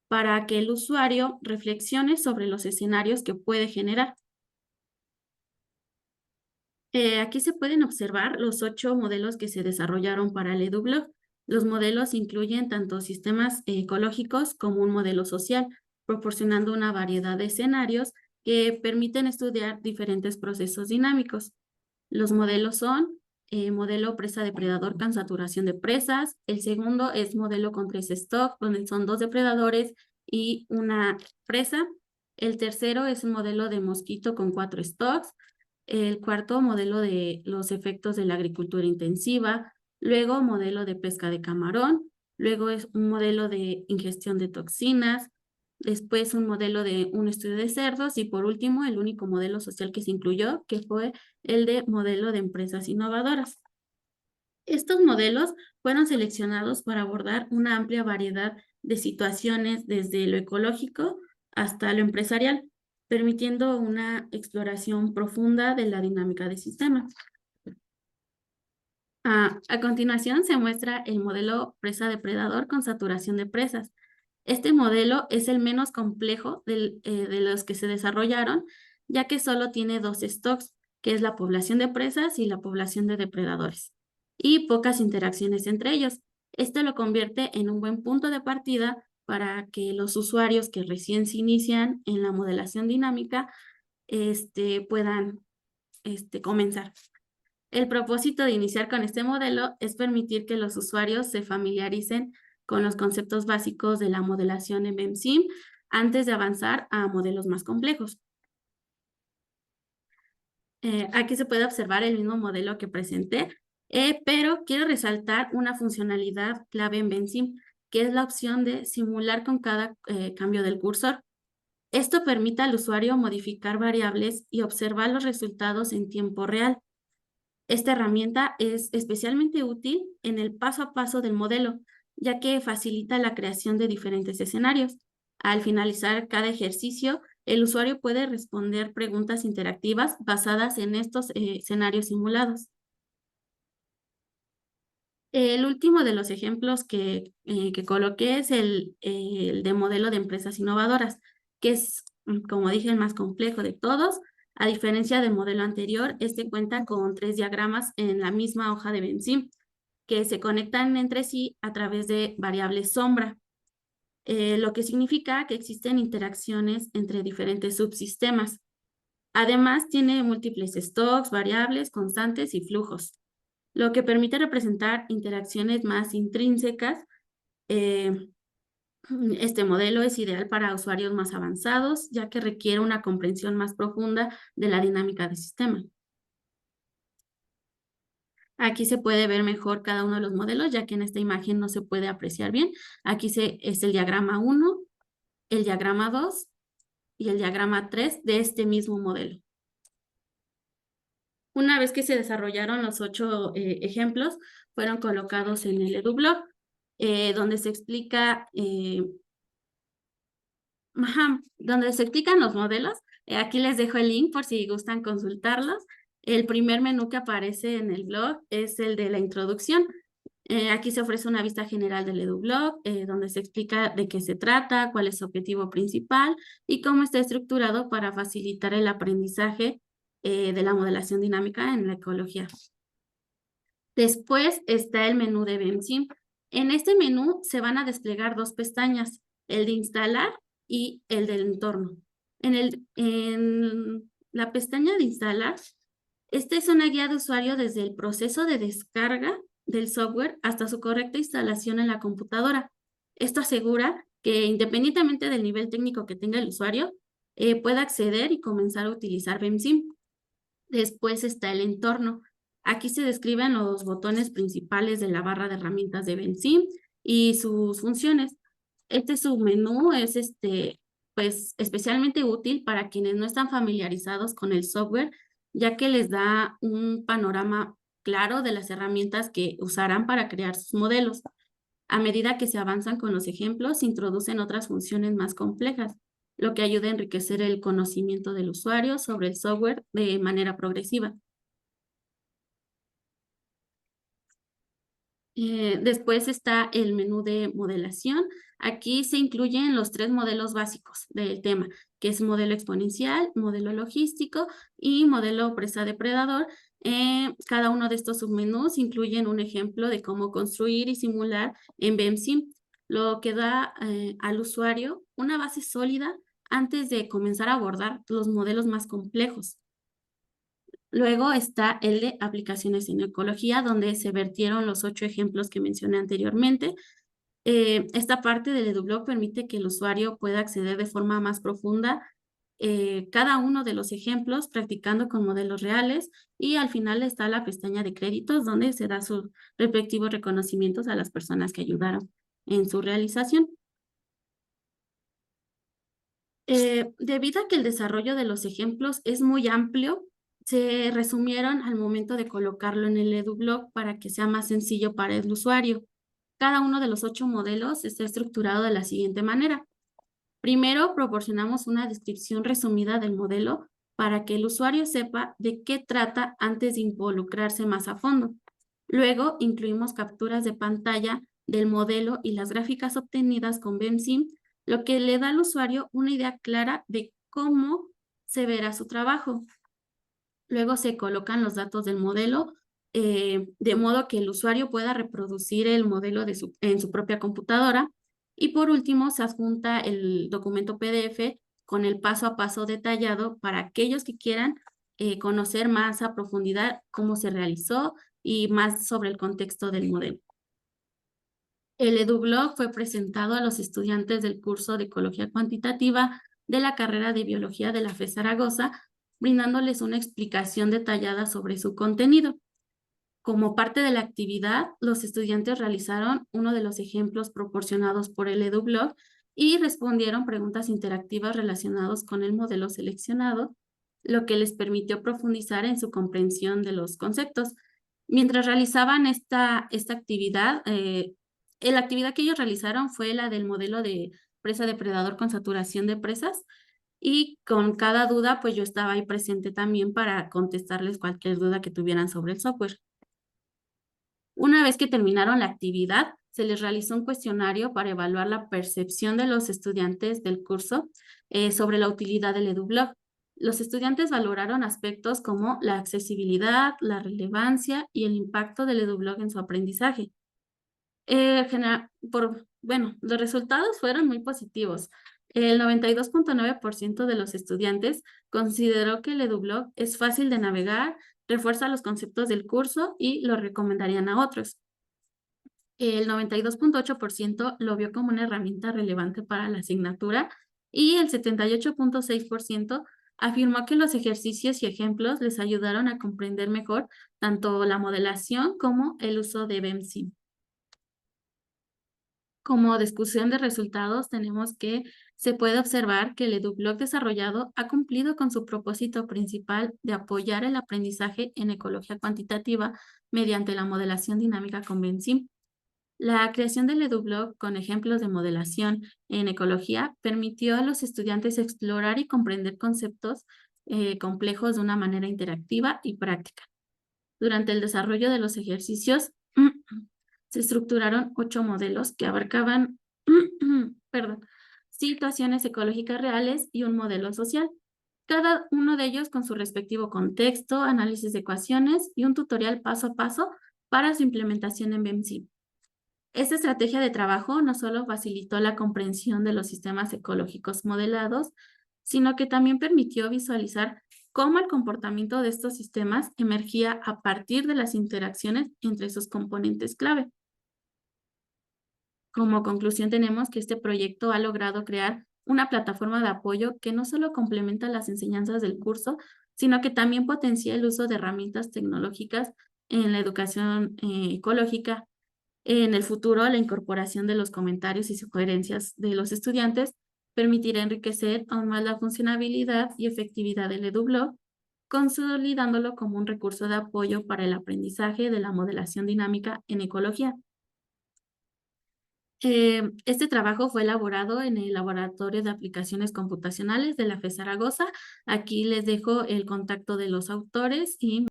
Speaker 4: para que el usuario reflexione sobre los escenarios que puede generar. Aquí se pueden observar los 8 modelos que se desarrollaron para el EduBlog. Los modelos incluyen tanto sistemas ecológicos como un modelo social, proporcionando una variedad de escenarios que permiten estudiar diferentes procesos dinámicos. Los modelos son modelo presa-depredador con saturación de presas. El segundo es modelo con 3 stocks, donde son 2 depredadores y una presa. El tercero es un modelo de mosquito con 4 stocks. El cuarto, modelo de los efectos de la agricultura intensiva. Luego, modelo de pesca de camarón. Luego es un modelo de ingestión de toxinas. Después un modelo de un estudio de cerdos. Y por último, el único modelo social que se incluyó, que fue el de modelo de empresas innovadoras. Estos modelos fueron seleccionados para abordar una amplia variedad de situaciones desde lo ecológico hasta lo empresarial, permitiendo una exploración profunda de la dinámica de sistemas. A continuación se muestra el modelo presa-depredador con saturación de presas. Este modelo es el menos complejo de los que se desarrollaron, ya que solo tiene 2 stocks, que es la población de presas y la población de depredadores, y pocas interacciones entre ellos. Esto lo convierte en un buen punto de partida para que los usuarios que recién se inician en la modelación dinámica puedan comenzar. El propósito de iniciar con este modelo es permitir que los usuarios se familiaricen con los conceptos básicos de la modelación en BEMSIM antes de avanzar a modelos más complejos. Aquí se puede observar el mismo modelo que presenté, pero quiero resaltar una funcionalidad clave en BEMSIM, que es la opción de simular con cada cambio del cursor. Esto permite al usuario modificar variables y observar los resultados en tiempo real. Esta herramienta es especialmente útil en el paso a paso del modelo, ya que facilita la creación de diferentes escenarios. Al finalizar cada ejercicio, el usuario puede responder preguntas interactivas basadas en estos escenarios simulados. El último de los ejemplos que coloqué es el de modelo de empresas innovadoras, que es, como dije, el más complejo de todos. A diferencia del modelo anterior, este cuenta con 3 diagramas en la misma hoja de BEMSIM, que se conectan entre sí a través de variables sombra, lo que significa que existen interacciones entre diferentes subsistemas. Además, tiene múltiples stocks, variables, constantes y flujos, lo que permite representar interacciones más intrínsecas. Este modelo es ideal para usuarios más avanzados, ya que requiere una comprensión más profunda de la dinámica del sistema. Aquí se puede ver mejor cada uno de los modelos, ya que en esta imagen no se puede apreciar bien. Aquí es el diagrama 1, el diagrama 2 y el diagrama 3 de este mismo modelo. Una vez que se desarrollaron los 8 ejemplos, fueron colocados en el EduBlog, donde se explica, donde se explican los modelos. Aquí les dejo el link por si gustan consultarlos. El primer menú que aparece en el blog es el de la introducción. Aquí se ofrece una vista general del EduBlog, donde se explica de qué se trata, cuál es su objetivo principal y cómo está estructurado para facilitar el aprendizaje de la modelación dinámica en la ecología. Después está el menú de BEMSIM. En este menú se van a desplegar 2 pestañas, el de instalar y el del entorno. En la pestaña de instalar, esta es una guía de usuario desde el proceso de descarga del software hasta su correcta instalación en la computadora. Esto asegura que independientemente del nivel técnico que tenga el usuario, pueda acceder y comenzar a utilizar BEMSIM. Después está el entorno. Aquí se describen los botones principales de la barra de herramientas de BEMSIM y sus funciones. Este submenú es pues especialmente útil para quienes no están familiarizados con el software, ya que les da un panorama claro de las herramientas que usarán para crear sus modelos. A medida que se avanzan con los ejemplos, se introducen otras funciones más complejas, lo que ayuda a enriquecer el conocimiento del usuario sobre el software de manera progresiva. Después está el menú de modelación. Aquí se incluyen los 3 modelos básicos del tema, que es modelo exponencial, modelo logístico y modelo presa-depredador. Cada uno de estos submenús incluyen un ejemplo de cómo construir y simular en BEMSIM, lo que da al usuario una base sólida antes de comenzar a abordar los modelos más complejos. Luego está el de aplicaciones en ecología, donde se vertieron los 8 ejemplos que mencioné anteriormente. Esta parte del EduBlog permite que el usuario pueda acceder de forma más profunda cada uno de los ejemplos, practicando con modelos reales, y al final está la pestaña de créditos, donde se da sus respectivos reconocimientos a las personas que ayudaron en su realización. Debido a que el desarrollo de los ejemplos es muy amplio, se resumieron al momento de colocarlo en el EduBlog para que sea más sencillo para el usuario. Cada uno de los 8 modelos está estructurado de la siguiente manera. Primero, proporcionamos una descripción resumida del modelo para que el usuario sepa de qué trata antes de involucrarse más a fondo. Luego, incluimos capturas de pantalla del modelo y las gráficas obtenidas con BEMSIM, lo que le da al usuario una idea clara de cómo se verá su trabajo. Luego se colocan los datos del modelo, de modo que el usuario pueda reproducir el modelo en su propia computadora. Y por último, se adjunta el documento PDF con el paso a paso detallado para aquellos que quieran conocer más a profundidad cómo se realizó y más sobre el contexto del modelo. El EduBlog fue presentado a los estudiantes del curso de Ecología Cuantitativa de la carrera de Biología de la FES Zaragoza, brindándoles una explicación detallada sobre su contenido. Como parte de la actividad, los estudiantes realizaron uno de los ejemplos proporcionados por el EduBlog y respondieron preguntas interactivas relacionadas con el modelo seleccionado, lo que les permitió profundizar en su comprensión de los conceptos. Mientras realizaban esta actividad, la actividad que ellos realizaron fue la del modelo de presa depredador con saturación de presas, y con cada duda, pues yo estaba ahí presente también para contestarles cualquier duda que tuvieran sobre el software. Una vez que terminaron la actividad, se les realizó un cuestionario para evaluar la percepción de los estudiantes del curso sobre la utilidad del EduBlog. Los estudiantes valoraron aspectos como la accesibilidad, la relevancia y el impacto del EduBlog en su aprendizaje. Los resultados fueron muy positivos. El 92.9% de los estudiantes consideró que el EduBlog es fácil de navegar, refuerza los conceptos del curso y lo recomendarían a otros. El 92.8% lo vio como una herramienta relevante para la asignatura y el 78.6% afirmó que los ejercicios y ejemplos les ayudaron a comprender mejor tanto la modelación como el uso de BEMSIM. Como discusión de resultados, tenemos que se puede observar que el EduBlog desarrollado ha cumplido con su propósito principal de apoyar el aprendizaje en ecología cuantitativa mediante la modelación dinámica con BEMSIM. La creación del EduBlog con ejemplos de modelación en ecología permitió a los estudiantes explorar y comprender conceptos complejos de una manera interactiva y práctica. Durante el desarrollo de los ejercicios, se estructuraron 8 modelos que abarcaban situaciones ecológicas reales y un modelo social. Cada uno de ellos con su respectivo contexto, análisis de ecuaciones y un tutorial paso a paso para su implementación en BEMSIM. Esta estrategia de trabajo no solo facilitó la comprensión de los sistemas ecológicos modelados, sino que también permitió visualizar cómo el comportamiento de estos sistemas emergía a partir de las interacciones entre sus componentes clave. Como conclusión tenemos que este proyecto ha logrado crear una plataforma de apoyo que no solo complementa las enseñanzas del curso, sino que también potencia el uso de herramientas tecnológicas en la educación ecológica. En el futuro, la incorporación de los comentarios y sugerencias de los estudiantes permitirá enriquecer aún más la funcionalidad y efectividad del EduBlog, consolidándolo como un recurso de apoyo para el aprendizaje de la modelación dinámica en ecología. Este trabajo fue elaborado en el Laboratorio de Aplicaciones Computacionales de la FES Zaragoza. Aquí les dejo el contacto de los autores y...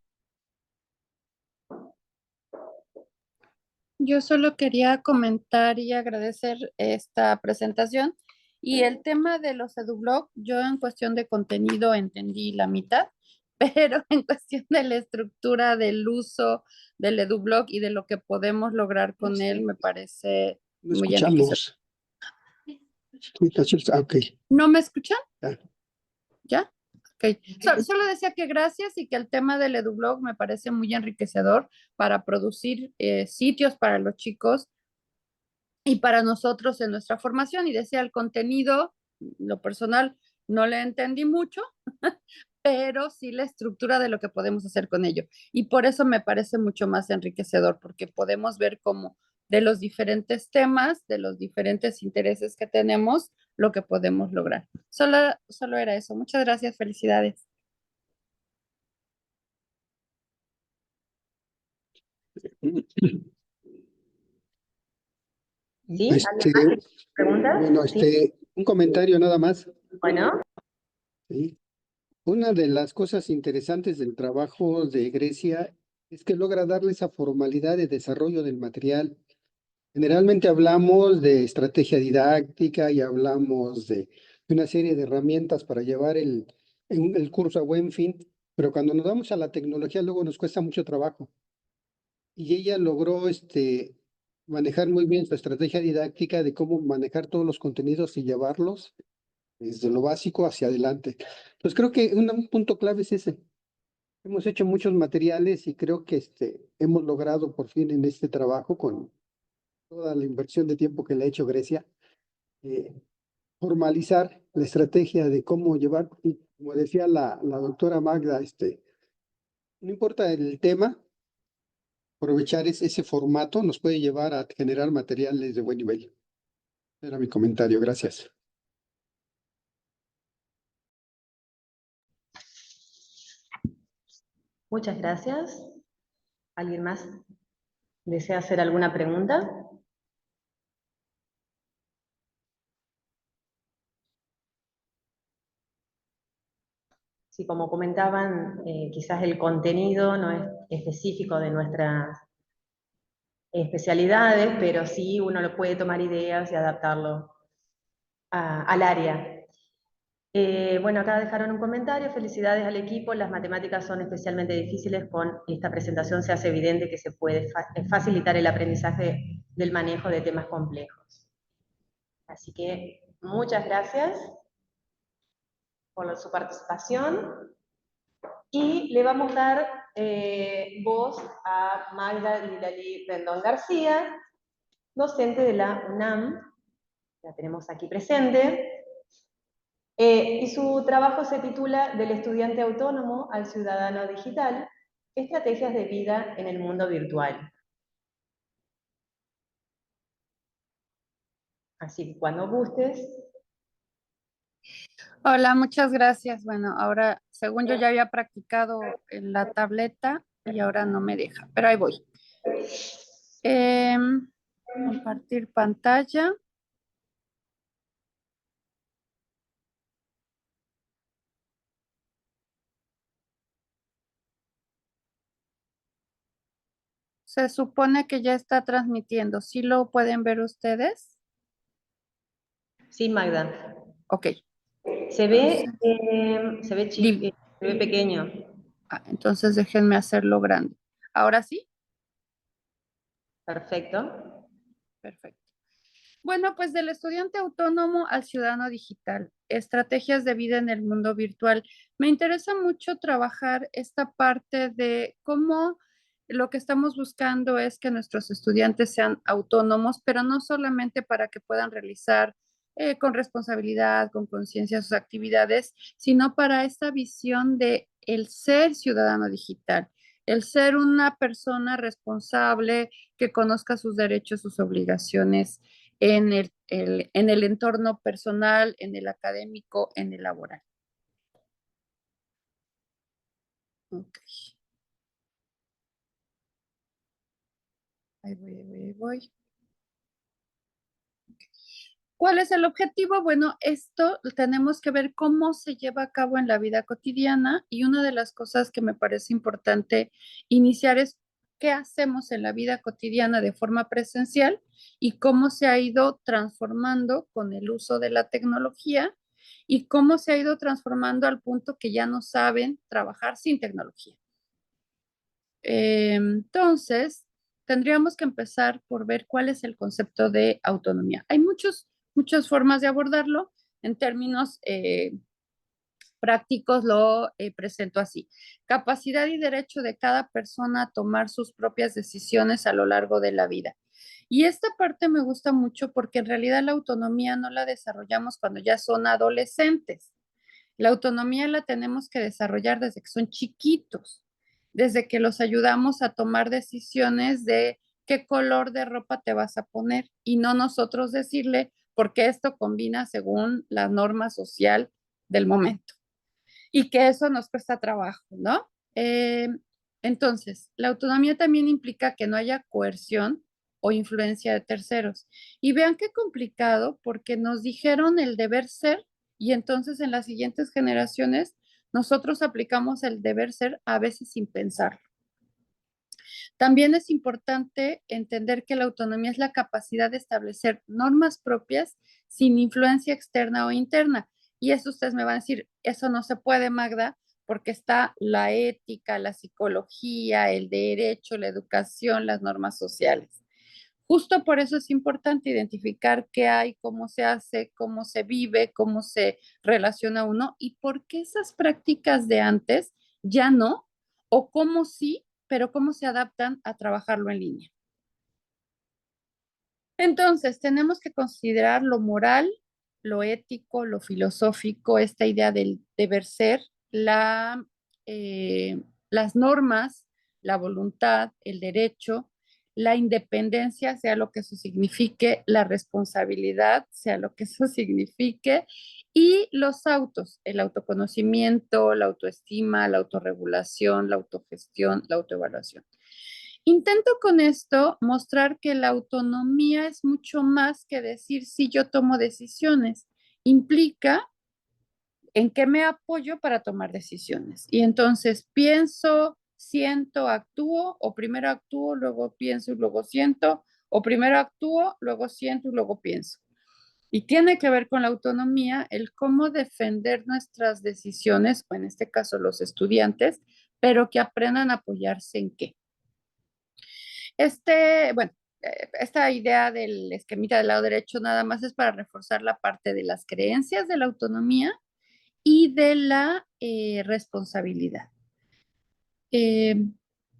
Speaker 2: Yo solo quería comentar y agradecer esta presentación. Y el tema de los EduBlog, yo en cuestión de contenido entendí la mitad, pero en cuestión de la estructura del uso del EduBlog y de lo que podemos lograr con él, me parece
Speaker 5: No
Speaker 2: muy enriquecedor.
Speaker 5: escuchamos. Ok.
Speaker 2: ¿No me escuchan?
Speaker 5: Ya.
Speaker 2: ¿Ya? Ok. Solo decía que gracias y que el tema del EduBlog me parece muy enriquecedor para producir sitios para los chicos y para nosotros en nuestra formación. Y decía el contenido, lo personal, no le entendí mucho, pero sí la estructura de lo que podemos hacer con ello. Y por eso me parece mucho más enriquecedor, porque podemos ver cómo de los diferentes temas, de los diferentes intereses que tenemos, lo que podemos lograr. Solo era eso. Muchas gracias, felicidades.
Speaker 3: ¿Sí? ¿Alguien más? ¿Preguntas?
Speaker 5: Bueno,
Speaker 3: ¿Sí?
Speaker 5: un comentario nada más.
Speaker 3: Bueno,
Speaker 5: ¿Sí? Una de las cosas interesantes del trabajo de Grecia es que logra darle esa formalidad de desarrollo del material. Generalmente hablamos de estrategia didáctica y hablamos de una serie de herramientas para llevar el curso a buen fin, pero cuando nos vamos a la tecnología luego nos cuesta mucho trabajo. Y ella logró manejar muy bien su estrategia didáctica de cómo manejar todos los contenidos y llevarlos desde lo básico hacia adelante. Pues creo que un punto clave es ese. Hemos hecho muchos materiales y creo que hemos logrado por fin en este trabajo, con toda la inversión de tiempo que le ha hecho Grecia, eh, formalizar la estrategia de cómo llevar, y como decía la doctora Magda, no importa el tema, aprovechar ese formato nos puede llevar a generar materiales de buen nivel. Era mi comentario, gracias.
Speaker 3: Muchas gracias. ¿Alguien más desea hacer alguna pregunta? Sí, como comentaban, quizás el contenido no es específico de nuestras especialidades, pero sí uno lo puede tomar ideas y adaptarlo al área. Bueno, acá dejaron un comentario: felicidades al equipo, las matemáticas son especialmente difíciles, con esta presentación se hace evidente que se puede facilitar el aprendizaje del manejo de temas complejos. Así que muchas gracias por su participación, y le vamos a dar voz a Magda Lilali Rendón García, docente de la UNAM, la tenemos aquí presente. Y su trabajo se titula Del estudiante autónomo al ciudadano digital, estrategias de vida en el mundo virtual. Así que cuando gustes.
Speaker 2: Hola, muchas gracias. Bueno, ahora, según yo ya había practicado en la tableta y ahora no me deja, pero ahí voy. Compartir pantalla. Se supone que ya está transmitiendo. ¿Sí lo pueden ver ustedes?
Speaker 3: Sí, Magda.
Speaker 2: Ok.
Speaker 3: Se ve, se ve pequeño.
Speaker 2: Entonces déjenme hacerlo grande. ¿Ahora sí?
Speaker 3: Perfecto.
Speaker 2: Perfecto. Bueno, pues del estudiante autónomo al ciudadano digital, estrategias de vida en el mundo virtual. Me interesa mucho trabajar esta parte de cómo lo que estamos buscando es que nuestros estudiantes sean autónomos, pero no solamente para que puedan realizar con responsabilidad, con conciencia sus actividades, sino para esta visión de el ser ciudadano digital, el ser una persona responsable que conozca sus derechos, sus obligaciones en el entorno personal, en el académico, en el laboral. Ok. Ahí voy, ahí voy, ahí voy. ¿Cuál es el objetivo? Bueno, esto tenemos que ver cómo se lleva a cabo en la vida cotidiana, y una de las cosas que me parece importante iniciar es qué hacemos en la vida cotidiana de forma presencial y cómo se ha ido transformando con el uso de la tecnología y cómo se ha ido transformando al punto que ya no saben trabajar sin tecnología. Entonces, tendríamos que empezar por ver cuál es el concepto de autonomía. Hay muchas formas de abordarlo. En términos prácticos lo presento así: capacidad y derecho de cada persona a tomar sus propias decisiones a lo largo de la vida. Y esta parte me gusta mucho porque en realidad la autonomía no la desarrollamos cuando ya son adolescentes. La autonomía la tenemos que desarrollar desde que son chiquitos, desde que los ayudamos a tomar decisiones de qué color de ropa te vas a poner, y no nosotros decirle porque esto combina según la norma social del momento, y que eso nos cuesta trabajo, ¿no? Entonces, la autonomía también implica que no haya coerción o influencia de terceros. Y vean qué complicado, porque nos dijeron el deber ser, y entonces en las siguientes generaciones nosotros aplicamos el deber ser a veces sin pensarlo. También es importante entender que la autonomía es la capacidad de establecer normas propias sin influencia externa o interna. Y eso ustedes me van a decir, eso no se puede, Magda, porque está la ética, la psicología, el derecho, la educación, las normas sociales. Justo por eso es importante identificar qué hay, cómo se hace, cómo se vive, cómo se relaciona uno y por qué esas prácticas de antes ya no, o cómo sí, pero cómo se adaptan a trabajarlo en línea. Entonces, tenemos que considerar lo moral, lo ético, lo filosófico, esta idea del deber ser, las normas, la voluntad, el derecho, la independencia, sea lo que eso signifique, la responsabilidad, sea lo que eso signifique, y los autos, el autoconocimiento, la autoestima, la autorregulación, la autogestión, la autoevaluación. Intento con esto mostrar que la autonomía es mucho más que decir si yo tomo decisiones. Implica en qué me apoyo para tomar decisiones. Y entonces pienso, siento, actúo, o primero actúo, luego pienso y luego siento, o primero actúo, luego siento y luego pienso. Y tiene que ver con la autonomía, el cómo defender nuestras decisiones, o en este caso los estudiantes, pero que aprendan a apoyarse en qué. Bueno, esta idea del esquemita del lado derecho nada más es para reforzar la parte de las creencias de la autonomía y de la responsabilidad. Eh,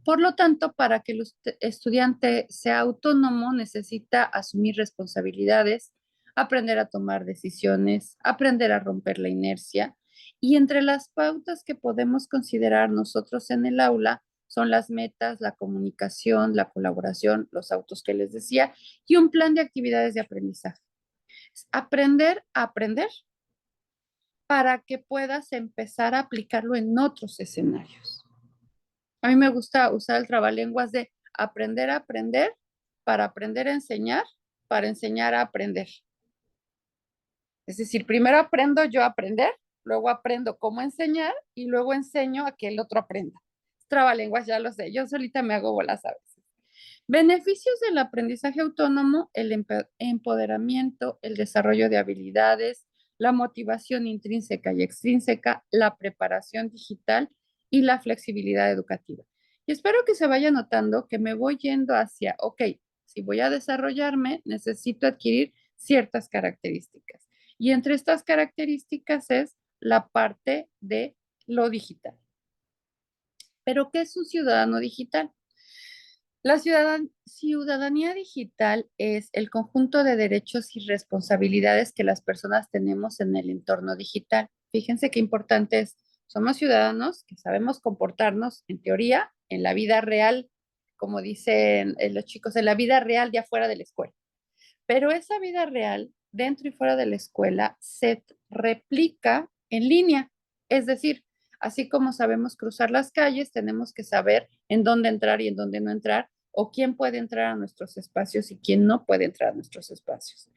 Speaker 2: por lo tanto, para que el estudiante sea autónomo, necesita asumir responsabilidades, aprender a tomar decisiones, aprender a romper la inercia. Y entre las pautas que podemos considerar nosotros en el aula son las metas, la comunicación, la colaboración, los autos que les decía, y un plan de actividades de aprendizaje. Aprender a aprender para que puedas empezar a aplicarlo en otros escenarios. A mí me gusta usar el trabalenguas de aprender a aprender para aprender a enseñar, para enseñar a aprender. Es decir, primero aprendo yo a aprender, luego aprendo cómo enseñar y luego enseño a que el otro aprenda. Trabalenguas ya lo sé, yo solita me hago bolas a veces. Beneficios del aprendizaje autónomo, el empoderamiento, el desarrollo de habilidades, la motivación intrínseca y extrínseca, la preparación digital y la flexibilidad educativa. Y espero que se vaya notando que me voy yendo hacia, ok, si voy a desarrollarme, necesito adquirir ciertas características. Y entre estas características es la parte de lo digital. ¿Pero qué es un ciudadano digital? La ciudadanía digital es el conjunto de derechos y responsabilidades que las personas tenemos en el entorno digital. Fíjense qué importante es. Somos ciudadanos que sabemos comportarnos, en teoría, en la vida real, como dicen los chicos, en la vida real ya fuera de la escuela. Pero esa vida real, dentro y fuera de la escuela, se replica en línea. Es decir, así como sabemos cruzar las calles, tenemos que saber en dónde entrar y en dónde no entrar, o quién puede entrar a nuestros espacios y quién no puede entrar a nuestros espacios.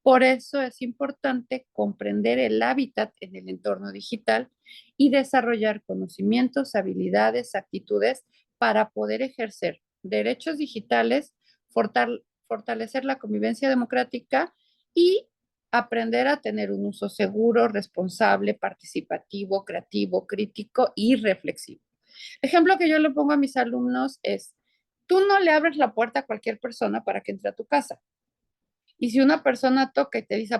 Speaker 2: Por eso es importante comprender el hábitat en el entorno digital y desarrollar conocimientos, habilidades, actitudes para poder ejercer derechos digitales, fortalecer la convivencia democrática y aprender a tener un uso seguro, responsable, participativo, creativo, crítico y reflexivo. El ejemplo que yo le pongo a mis alumnos es, tú no le abres la puerta a cualquier persona para que entre a tu casa. Y si una persona toca y te dice,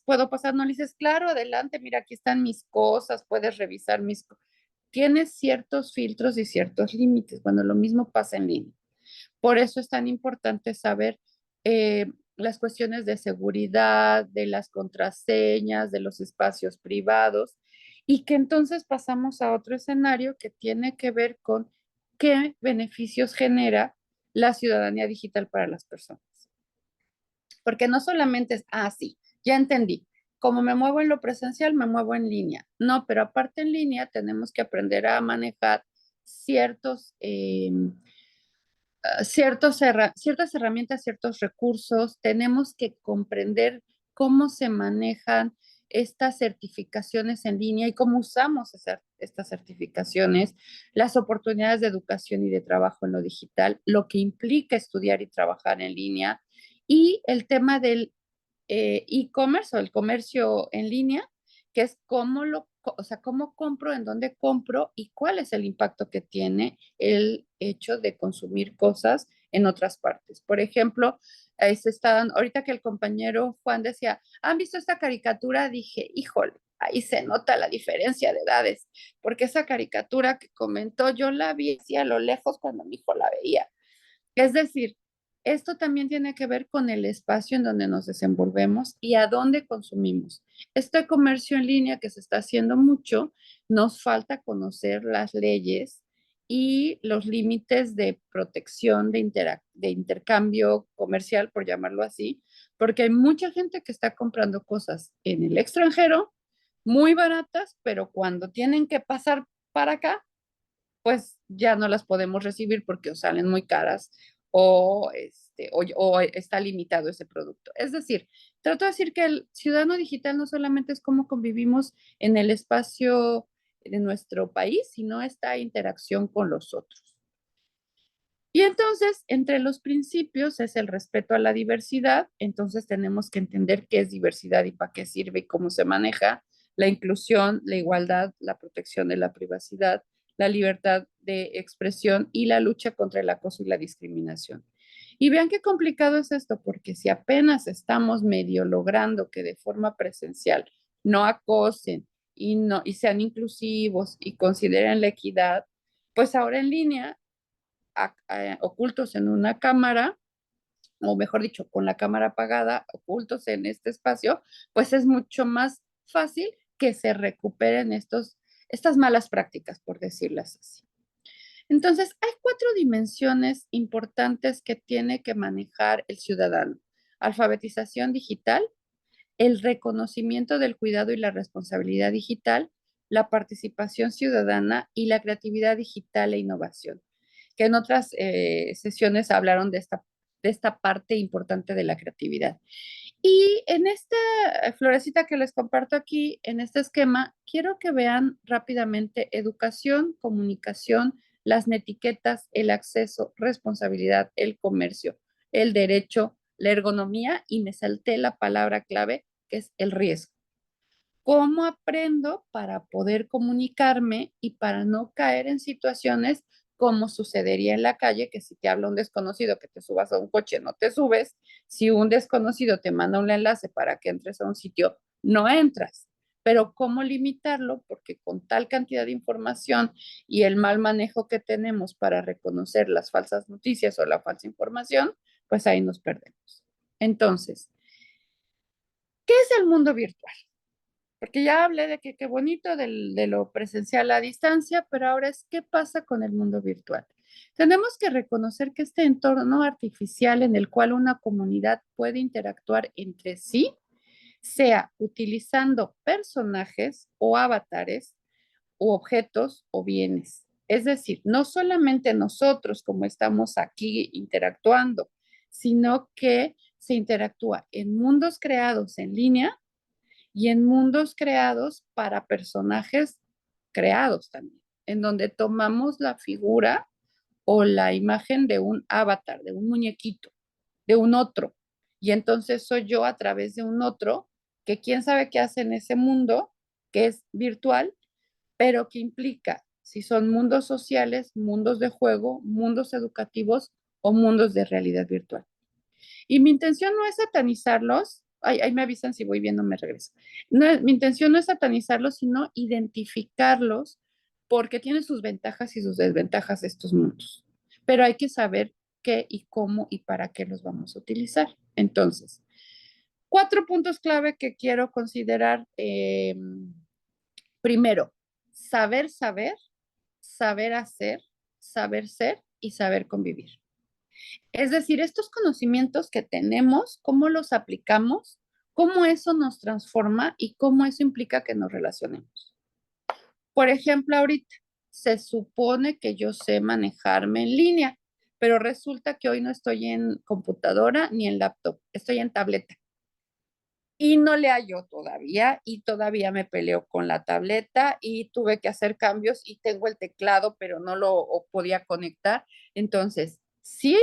Speaker 2: ¿puedo pasar? No le dices, claro, adelante, mira, aquí están mis cosas, puedes revisar mis cosas. Tienes ciertos filtros y ciertos límites. Bueno, lo mismo pasa en línea. Por eso es tan importante saber las cuestiones de seguridad, de las contraseñas, de los espacios privados, y que entonces pasamos a otro escenario que tiene que ver con qué beneficios genera la ciudadanía digital para las personas. Porque no solamente es, sí, ya entendí. Como me muevo en lo presencial, me muevo en línea. No, pero aparte en línea tenemos que aprender a manejar ciertas herramientas, ciertos recursos, tenemos que comprender cómo se manejan estas certificaciones en línea y cómo usamos estas certificaciones, las oportunidades de educación y de trabajo en lo digital, lo que implica estudiar y trabajar en línea y el tema del e-commerce o el comercio en línea, que es cómo lo o sea, cómo compro, en dónde compro y cuál es el impacto que tiene el hecho de consumir cosas en otras partes. Por ejemplo, ahorita que el compañero Juan decía, ¿han visto esta caricatura? Dije, híjole, ahí se nota la diferencia de edades, porque esa caricatura que comentó, yo la vi así a lo lejos cuando mi hijo la veía. Es decir, esto también tiene que ver con el espacio en donde nos desenvolvemos y a dónde consumimos. Este comercio en línea que se está haciendo mucho, nos falta conocer las leyes y los límites de protección de intercambio comercial, por llamarlo así, porque hay mucha gente que está comprando cosas en el extranjero muy baratas, pero cuando tienen que pasar para acá, pues ya no las podemos recibir porque o salen muy caras o está limitado ese producto. Es decir, trato de decir que el ciudadano digital no solamente es cómo convivimos en el espacio de nuestro país, sino esta interacción con los otros. Y entonces, entre los principios es el respeto a la diversidad, entonces tenemos que entender qué es diversidad y para qué sirve y cómo se maneja, la inclusión, la igualdad, la protección de la privacidad, la libertad de expresión y la lucha contra el acoso y la discriminación. Y vean qué complicado es esto, porque si apenas estamos medio logrando que de forma presencial no acosen y sean inclusivos y consideren la equidad, pues ahora en línea ocultos en una cámara, o mejor dicho, con la cámara apagada, ocultos en este espacio, pues es mucho más fácil que se recuperen estas malas prácticas, por decirlas así. Entonces, hay 4 dimensiones importantes que tiene que manejar el ciudadano. Alfabetización digital, el reconocimiento del cuidado y la responsabilidad digital, la participación ciudadana y la creatividad digital e innovación, que en otras sesiones hablaron de esta parte importante de la creatividad. Y en esta florecita que les comparto aquí, en este esquema, quiero que vean rápidamente educación, comunicación, las etiquetas, el acceso, responsabilidad, el comercio, el derecho, la ergonomía y me salté la palabra clave que es el riesgo. ¿Cómo aprendo para poder comunicarme y para no caer en situaciones como sucedería en la calle, que si te habla un desconocido que te subas a un coche, no te subes? Si un desconocido te manda un enlace para que entres a un sitio, no entras. Pero ¿cómo limitarlo? Porque con tal cantidad de información y el mal manejo que tenemos para reconocer las falsas noticias o la falsa información, pues ahí nos perdemos. Entonces, ¿qué es el mundo virtual? Porque ya hablé de que qué bonito de lo presencial a distancia, pero ahora es qué pasa con el mundo virtual. Tenemos que reconocer que este entorno artificial en el cual una comunidad puede interactuar entre sí, sea utilizando personajes o avatares u objetos o bienes. Es decir, no solamente nosotros como estamos aquí interactuando, sino que se interactúa en mundos creados en línea y en mundos creados para personajes creados también, en donde tomamos la figura o la imagen de un avatar, de un muñequito, de un otro. Y entonces soy yo a través de un otro que quién sabe qué hace en ese mundo, que es virtual, pero que implica si son mundos sociales, mundos de juego, mundos educativos o mundos de realidad virtual. Y mi intención no es satanizarlos, ahí me avisan si voy viendo, me regreso. No, mi intención no es satanizarlos, sino identificarlos porque tienen sus ventajas y sus desventajas estos mundos. Pero hay que saber qué y cómo y para qué los vamos a utilizar. Entonces, 4 puntos clave que quiero considerar. Primero, saber saber, saber hacer, saber ser y saber convivir. Es decir, estos conocimientos que tenemos, cómo los aplicamos, cómo eso nos transforma y cómo eso implica que nos relacionemos. Por ejemplo, ahorita se supone que yo sé manejarme en línea, pero resulta que hoy no estoy en computadora ni en laptop, estoy en tableta. Y no le hallo todavía y todavía me peleo con la tableta y tuve que hacer cambios y tengo el teclado, pero no lo podía conectar. Entonces, sí,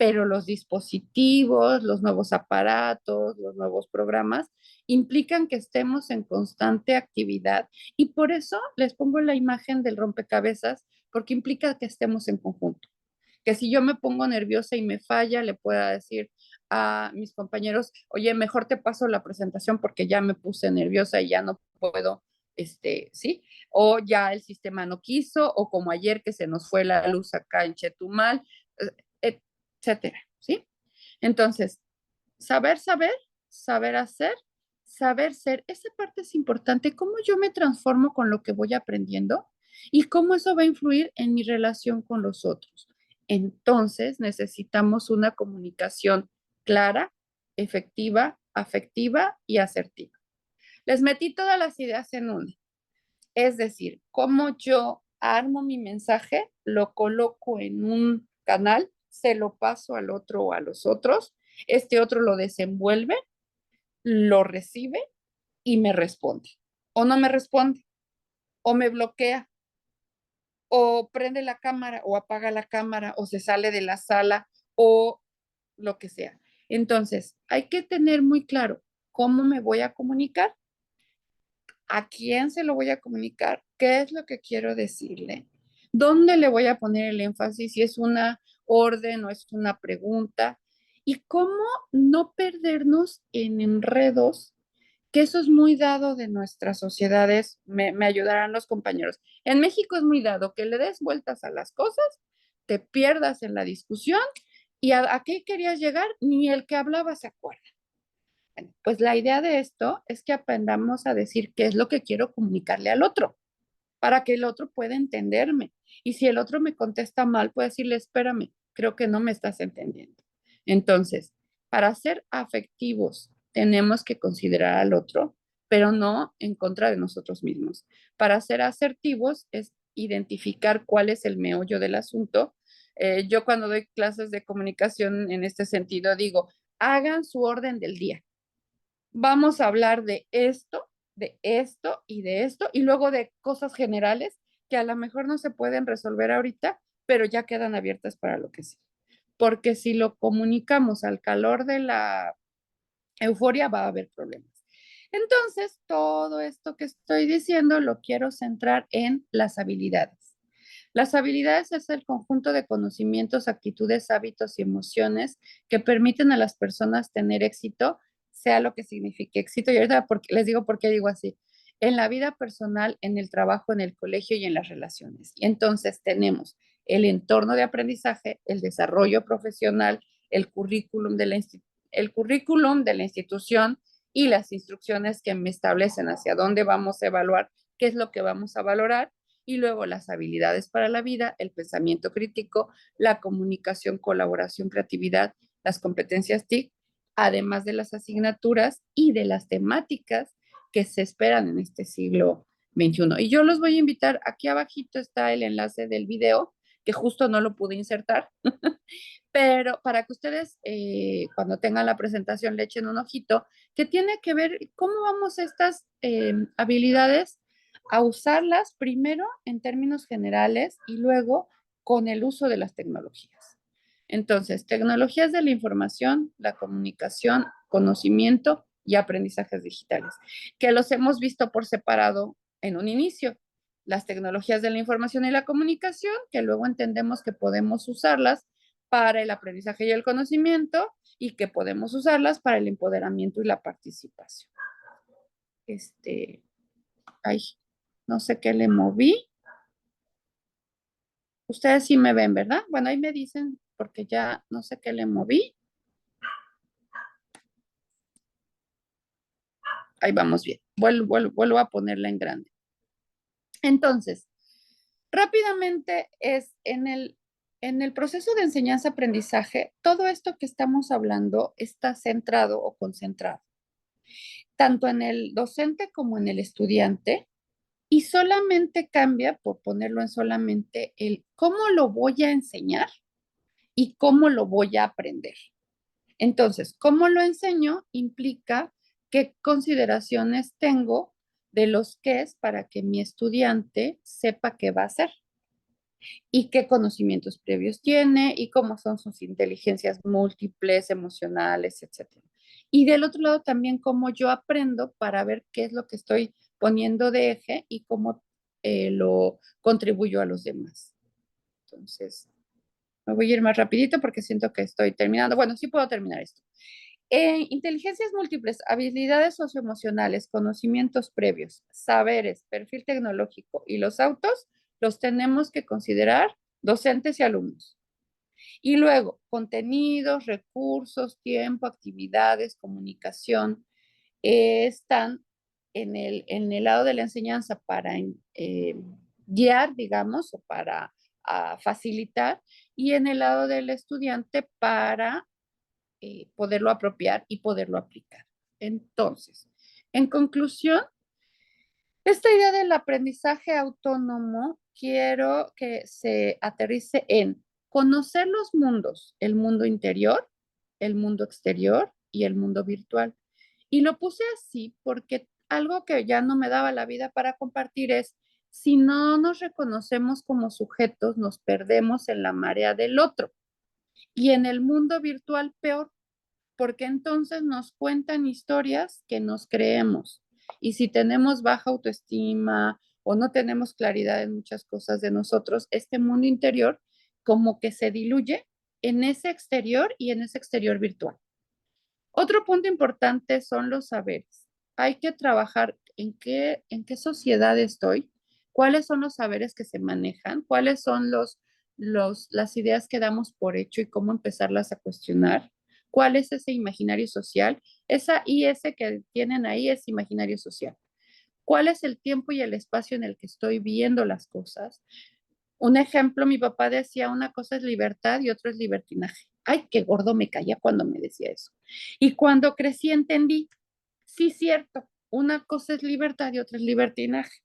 Speaker 2: pero los dispositivos, los nuevos aparatos, los nuevos programas implican que estemos en constante actividad y por eso les pongo la imagen del rompecabezas, porque implica que estemos en conjunto. Que si yo me pongo nerviosa y me falla, le pueda decir a mis compañeros, oye, mejor te paso la presentación porque ya me puse nerviosa y ya no puedo, ¿sí? O ya el sistema no quiso, o como ayer que se nos fue la luz acá en Chetumal, etcétera, ¿sí? Entonces, saber, saber hacer, saber ser, esa parte es importante, cómo yo me transformo con lo que voy aprendiendo y cómo eso va a influir en mi relación con los otros. Entonces, necesitamos una comunicación clara, efectiva, afectiva y asertiva. Les metí todas las ideas en una. Es decir, cómo yo armo mi mensaje, lo coloco en un canal, se lo paso al otro o a los otros, este otro lo desenvuelve, lo recibe y me responde. O no me responde, o me bloquea, o prende la cámara, o apaga la cámara, o se sale de la sala, o lo que sea. Entonces, hay que tener muy claro cómo me voy a comunicar, a quién se lo voy a comunicar, qué es lo que quiero decirle, dónde le voy a poner el énfasis, si es una orden o es una pregunta, y cómo no perdernos en enredos, que eso es muy dado de nuestras sociedades, me ayudarán los compañeros. En México es muy dado que le des vueltas a las cosas, te pierdas en la discusión y a qué querías llegar, ni el que hablaba se acuerda. Pues la idea de esto es que aprendamos a decir qué es lo que quiero comunicarle al otro, para que el otro pueda entenderme. Y si el otro me contesta mal, puedo decirle, espérame, creo que no me estás entendiendo. Entonces, para ser afectivos, tenemos que considerar al otro, pero no en contra de nosotros mismos. Para ser asertivos es identificar cuál es el meollo del asunto. Yo cuando doy clases de comunicación en este sentido digo, hagan su orden del día. Vamos a hablar de esto y de esto, y luego de cosas generales que a lo mejor no se pueden resolver ahorita, pero ya quedan abiertas para lo que sí. Porque si lo comunicamos al calor de la euforia, va a haber problemas. Entonces, todo esto que estoy diciendo lo quiero centrar en las habilidades. Las habilidades es el conjunto de conocimientos, actitudes, hábitos y emociones que permiten a las personas tener éxito, sea lo que signifique éxito. Y ahorita les digo por qué digo así. En la vida personal, en el trabajo, en el colegio y en las relaciones. Y entonces tenemos el entorno de aprendizaje, el desarrollo profesional, el currículum de la institución y las instrucciones que me establecen hacia dónde vamos a evaluar, qué es lo que vamos a valorar, y luego las habilidades para la vida, el pensamiento crítico, la comunicación, colaboración, creatividad, las competencias TIC, además de las asignaturas y de las temáticas que se esperan en este siglo XXI. Y yo los voy a invitar, aquí abajito está el enlace del video, que justo no lo pude insertar, pero para que ustedes cuando tengan la presentación le echen un ojito, que tiene que ver cómo vamos estas habilidades a usarlas primero en términos generales y luego con el uso de las tecnologías. Entonces, tecnologías de la información, la comunicación, conocimiento y aprendizajes digitales, que los hemos visto por separado en un inicio. Las tecnologías de la información y la comunicación, que luego entendemos que podemos usarlas para el aprendizaje y el conocimiento y que podemos usarlas para el empoderamiento y la participación. Ay, no sé qué le moví. Ustedes sí me ven, ¿verdad? Bueno, ahí me dicen porque ya no sé qué le moví. Ahí vamos bien. Vuelvo a ponerla en grande. Entonces, rápidamente es en el proceso de enseñanza-aprendizaje, todo esto que estamos hablando está centrado o concentrado, tanto en el docente como en el estudiante, y solamente cambia, por ponerlo en solamente, el cómo lo voy a enseñar y cómo lo voy a aprender. Entonces, cómo lo enseño implica qué consideraciones tengo de los qué es para que mi estudiante sepa qué va a hacer. y qué conocimientos previos tiene y cómo son sus inteligencias múltiples, emocionales, etcétera. Y del otro lado también cómo yo aprendo para ver qué es lo que estoy poniendo de eje y cómo lo contribuyo a los demás. Entonces, me voy a ir más rapidito porque siento que estoy terminando. Bueno, sí puedo terminar esto. Inteligencias múltiples, habilidades socioemocionales, conocimientos previos, saberes, perfil tecnológico y los autos los tenemos que considerar docentes y alumnos. Y luego, contenidos, recursos, tiempo, actividades, comunicación, están en el lado de la enseñanza para guiar, digamos, o para facilitar, y en el lado del estudiante para poderlo apropiar y poderlo aplicar. Entonces, en conclusión, esta idea del aprendizaje autónomo quiero que se aterrice en conocer los mundos, el mundo interior, el mundo exterior y el mundo virtual. Y lo puse así porque algo que ya no me daba la vida para compartir es, si no nos reconocemos como sujetos, nos perdemos en la marea del otro. Y en el mundo virtual peor, porque entonces nos cuentan historias que nos creemos. Y si tenemos baja autoestima o no tenemos claridad en muchas cosas de nosotros, este mundo interior como que se diluye en ese exterior y en ese exterior virtual. Otro punto importante son los saberes. Hay que trabajar en qué sociedad estoy, cuáles son los saberes que se manejan, cuáles son las ideas que damos por hecho y cómo empezarlas a cuestionar, cuál es ese imaginario social. Esa IS que tienen ahí es imaginario social. ¿Cuál es el tiempo y el espacio en el que estoy viendo las cosas? Un ejemplo, mi papá decía, una cosa es libertad y otra es libertinaje. Ay, qué gordo me caía cuando me decía eso. Y cuando crecí entendí, sí, cierto, una cosa es libertad y otra es libertinaje,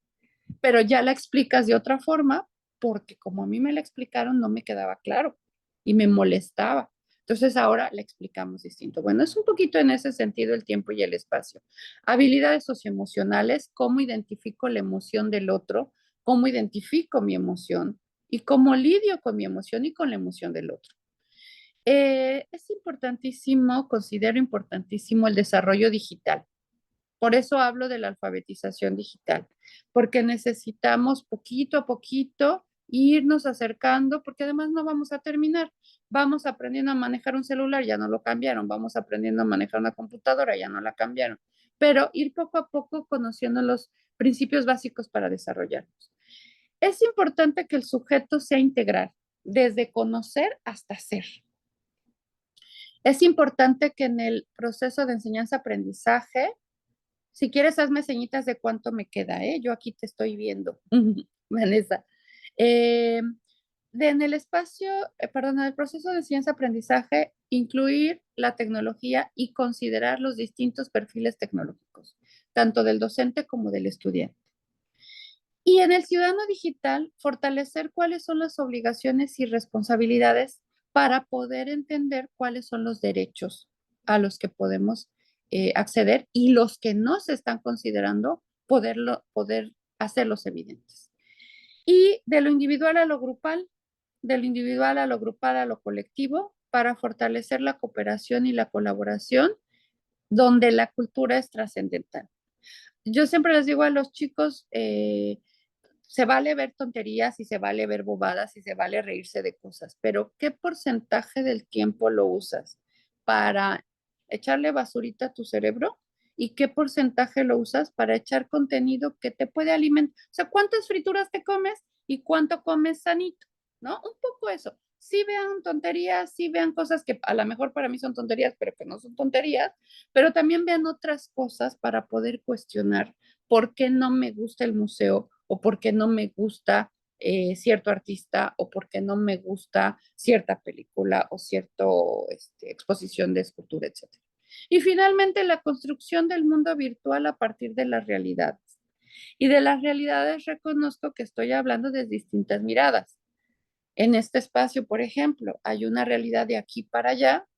Speaker 2: pero ya la explicas de otra forma porque como a mí me la explicaron no me quedaba claro y me molestaba. Entonces ahora la explicamos distinto. Bueno, es un poquito en ese sentido el tiempo y el espacio. Habilidades socioemocionales, cómo identifico la emoción del otro, cómo identifico mi emoción y cómo lidio con mi emoción y con la emoción del otro. Es importantísimo, considero importantísimo el desarrollo digital. Por eso hablo de la alfabetización digital, porque necesitamos poquito a poquito irnos acercando, porque además no vamos a terminar. Vamos aprendiendo a manejar un celular, ya no lo cambiaron, vamos aprendiendo a manejar una computadora, ya no la cambiaron, pero ir poco a poco conociendo los principios básicos para desarrollarnos. Es importante que el sujeto sea integral, desde conocer hasta ser. Es importante que en el proceso de enseñanza-aprendizaje, si quieres, hazme señitas de cuánto me queda, ¿eh? Yo aquí te estoy viendo, Vanessa. En el espacio, perdón, en el proceso de enseñanza-aprendizaje, incluir la tecnología y considerar los distintos perfiles tecnológicos, tanto del docente como del estudiante. Y en el ciudadano digital, fortalecer cuáles son las obligaciones y responsabilidades para poder entender cuáles son los derechos a los que podemos acceder y los que no se están considerando poder hacerlos evidentes. Y de lo individual a lo grupal, de lo individual a lo grupal a lo colectivo, para fortalecer la cooperación y la colaboración, donde la cultura es trascendental. Yo siempre les digo a los chicos, se vale ver tonterías y se vale ver bobadas y se vale reírse de cosas, pero ¿qué porcentaje del tiempo lo usas para echarle basurita a tu cerebro? ¿Y qué porcentaje lo usas para echar contenido que te puede alimentar? O sea, ¿cuántas frituras te comes y cuánto comes sanito? ¿No? Un poco eso. Sí vean tonterías, sí vean cosas que a lo mejor para mí son tonterías, pero que no son tonterías, pero también vean otras cosas para poder cuestionar por qué no me gusta el museo o por qué no me gusta cierto artista o por qué no me gusta cierta película o cierta exposición de escultura, etc. Y finalmente la construcción del mundo virtual a partir de las realidades. Y de las realidades reconozco que estoy hablando de distintas miradas. En este espacio, por ejemplo, hay una realidad de aquí para allá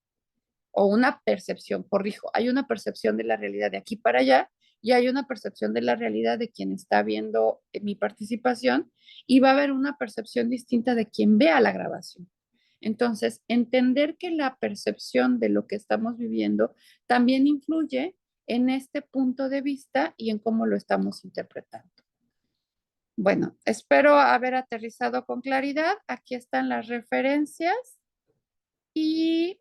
Speaker 2: o una percepción, corrijo, hay una percepción de la realidad de aquí para allá y hay una percepción de la realidad de quien está viendo mi participación y va a haber una percepción distinta de quien vea la grabación. Entonces, entender que la percepción de lo que estamos viviendo también influye en este punto de vista y en cómo lo estamos interpretando. Bueno, espero haber aterrizado con claridad. Aquí están las referencias y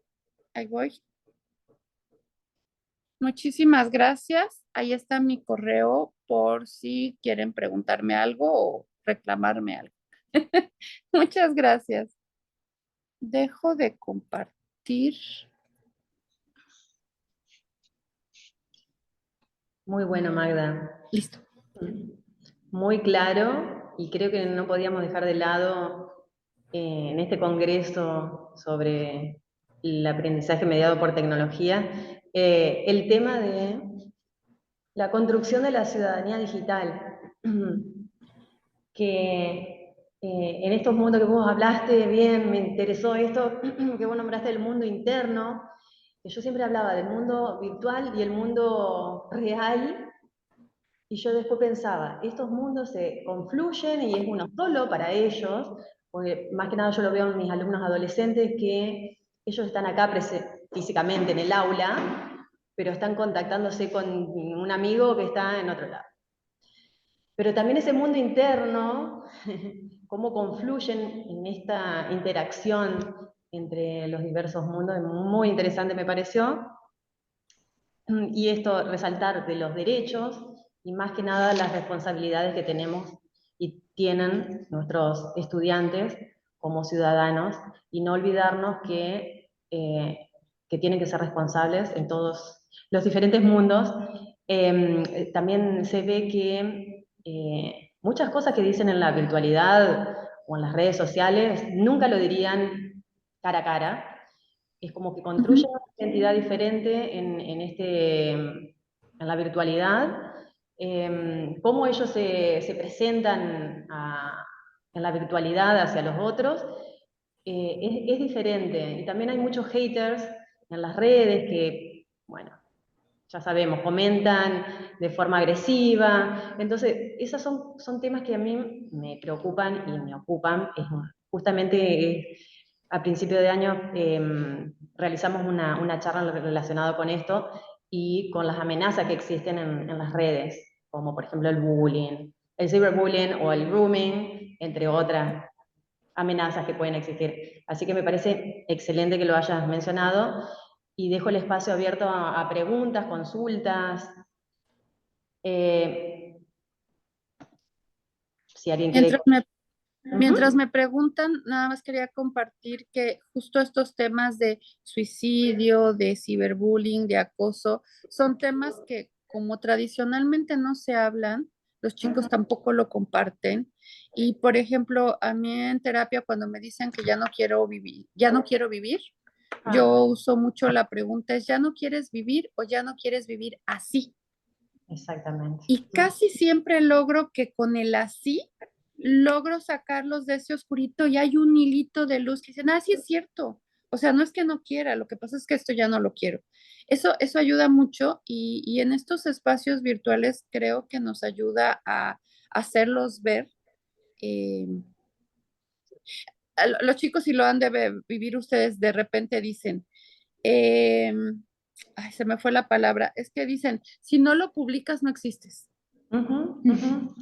Speaker 2: ahí voy. Muchísimas gracias. Ahí está mi correo por si quieren preguntarme algo o reclamarme algo. Muchas gracias. Dejo de compartir.
Speaker 3: Muy bueno, Magda.
Speaker 2: Listo.
Speaker 3: Muy claro, y creo que no podíamos dejar de lado en este congreso sobre el aprendizaje mediado por tecnología, el tema de la construcción de la ciudadanía digital, que en estos mundos que vos hablaste, bien, me interesó esto, que vos nombraste el mundo interno, que yo siempre hablaba del mundo virtual y el mundo real, y yo después pensaba, estos mundos se confluyen y es uno solo para ellos, porque más que nada yo lo veo en mis alumnos adolescentes que ellos están acá físicamente en el aula, pero están contactándose con un amigo que está en otro lado. Pero también ese mundo interno, cómo confluyen en esta interacción entre los diversos mundos, es muy interesante me pareció. Y esto, resaltar de los derechos y más que nada las responsabilidades que tenemos y tienen nuestros estudiantes como ciudadanos, y no olvidarnos que tienen que ser responsables en todos los diferentes mundos. También se ve que muchas cosas que dicen en la virtualidad o en las redes sociales nunca lo dirían cara a cara. Es como que construyen una identidad diferente en la virtualidad. Cómo ellos se presentan en la virtualidad hacia los otros, es diferente. Y también hay muchos haters en las redes que, bueno, ya sabemos, comentan de forma agresiva. Entonces, esos son temas que a mí me preocupan y me ocupan. Justamente a principio de año realizamos una charla relacionada con esto y con las amenazas que existen en las redes, como por ejemplo el bullying, el cyberbullying o el grooming, entre otras amenazas que pueden existir. Así que me parece excelente que lo hayas mencionado y dejo el espacio abierto a preguntas, consultas. Si alguien quiere...
Speaker 2: Mientras me preguntan, nada más quería compartir que justo estos temas de suicidio, de ciberbullying, de acoso, son temas que como tradicionalmente no se hablan, los chicos tampoco lo comparten. Y por ejemplo, a mí en terapia cuando me dicen que ya no quiero vivir, yo uso mucho la pregunta es, ¿ya no quieres vivir o ya no quieres vivir así?
Speaker 3: Exactamente.
Speaker 2: Y casi siempre logro que con el así logro sacarlos de ese oscurito y hay un hilito de luz que dicen, sí es cierto. O sea, no es que no quiera, lo que pasa es que esto ya no lo quiero. Eso ayuda mucho y en estos espacios virtuales creo que nos ayuda a hacerlos ver. Los chicos, si lo han de vivir ustedes, de repente dicen, se me fue la palabra, es que dicen, si no lo publicas, no existes.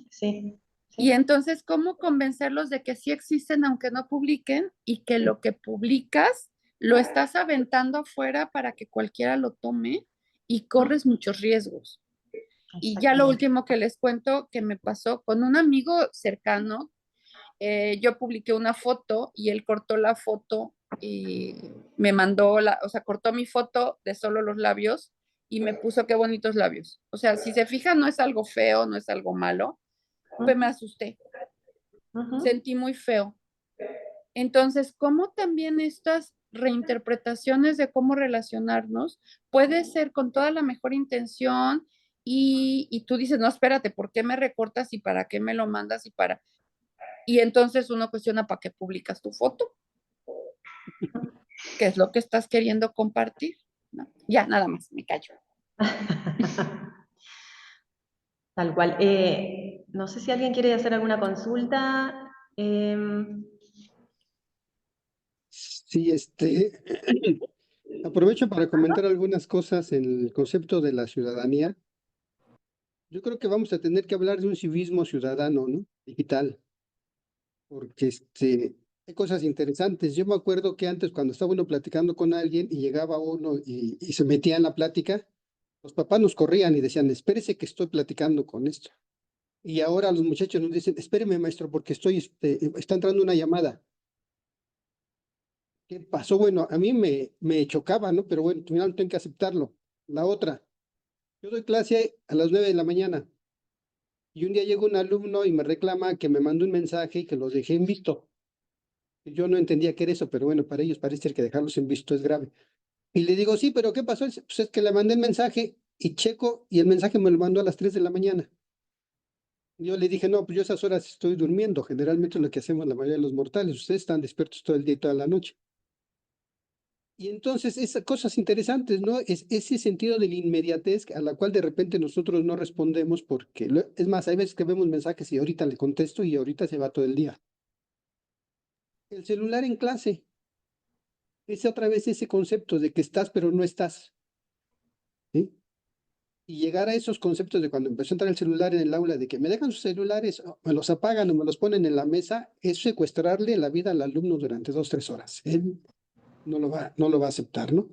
Speaker 3: Sí.
Speaker 2: Y entonces, ¿cómo convencerlos de que sí existen aunque no publiquen y que lo que publicas lo estás aventando afuera para que cualquiera lo tome y corres muchos riesgos? Y ya lo último que les cuento que me pasó con un amigo cercano, yo publiqué una foto y él cortó la foto y me mandó, o sea, cortó mi foto de solo los labios y me puso qué bonitos labios. O sea, si se fijan, no es algo feo, no es algo malo, pues me asusté. Sentí muy feo. Entonces, ¿cómo también estas reinterpretaciones de cómo relacionarnos puede ser con toda la mejor intención y tú dices, no, espérate, ¿por qué me recortas y para qué me lo mandas y entonces uno cuestiona para qué publicas tu foto? ¿Qué es lo que estás queriendo compartir? ¿No? Ya, nada más, me callo.
Speaker 3: Tal cual. No sé si alguien quiere hacer alguna consulta.
Speaker 5: Sí, aprovecho para comentar algunas cosas en el concepto de la ciudadanía. Yo creo que vamos a tener que hablar de un civismo ciudadano, ¿no? Digital, porque hay cosas interesantes. Yo me acuerdo que antes, cuando estaba uno platicando con alguien y llegaba uno y se metía en la plática, los papás nos corrían y decían, espérese que estoy platicando con esto. Y ahora los muchachos nos dicen, espéreme, maestro, porque está entrando una llamada. ¿Qué pasó? Bueno, a mí me chocaba, ¿no? Pero bueno, al final tengo que aceptarlo. La otra, yo doy clase a las 9 de la mañana y un día llega un alumno y me reclama que me mandó un mensaje y que los dejé en visto. Yo no entendía qué era eso, pero bueno, para ellos parece ser que dejarlos en visto es grave. Y le digo, sí, pero ¿qué pasó? Dice, pues es que le mandé el mensaje y checo y el mensaje me lo mandó a las 3 de la mañana. Yo le dije, no, pues yo a esas horas estoy durmiendo. Generalmente es lo que hacemos la mayoría de los mortales. Ustedes están despiertos todo el día y toda la noche. Y entonces, esas cosas interesantes, ¿no? Es ese sentido de la inmediatez a la cual de repente nosotros no respondemos porque, es más, hay veces que vemos mensajes y ahorita le contesto y ahorita se va todo el día. El celular en clase, es otra vez ese concepto de que estás pero no estás, ¿sí? Y llegar a esos conceptos de cuando empezó a entrar el celular en el aula, de que me dejan sus celulares, o me los apagan o me los ponen en la mesa, es secuestrarle la vida al alumno durante 2, 3 horas. Él no lo va a aceptar, ¿no?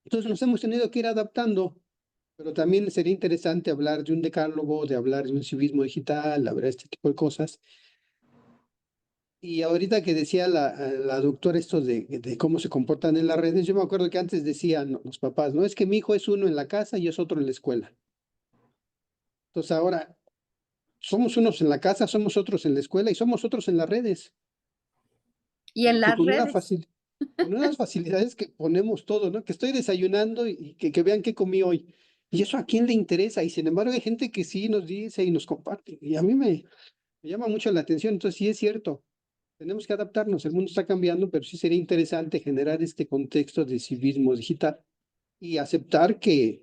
Speaker 5: Entonces nos hemos tenido que ir adaptando, pero también sería interesante hablar de un decálogo, de hablar de un civismo digital, hablar de este tipo de cosas. Y ahorita que decía la doctora esto de cómo se comportan en las redes, yo me acuerdo que antes decían los papás, no, es que mi hijo es uno en la casa y es otro en la escuela. Entonces ahora somos unos en la casa, somos otros en la escuela y somos otros en las redes.
Speaker 2: Y en
Speaker 5: Que
Speaker 2: las redes.
Speaker 5: con unas facilidades que ponemos todo, ¿no? Que estoy desayunando y que vean qué comí hoy. ¿Y eso a quién le interesa? Y sin embargo hay gente que sí nos dice y nos comparte. Y a mí me llama mucho la atención. Entonces sí es cierto, tenemos que adaptarnos. El mundo está cambiando, pero sí sería interesante generar este contexto de civismo digital y aceptar que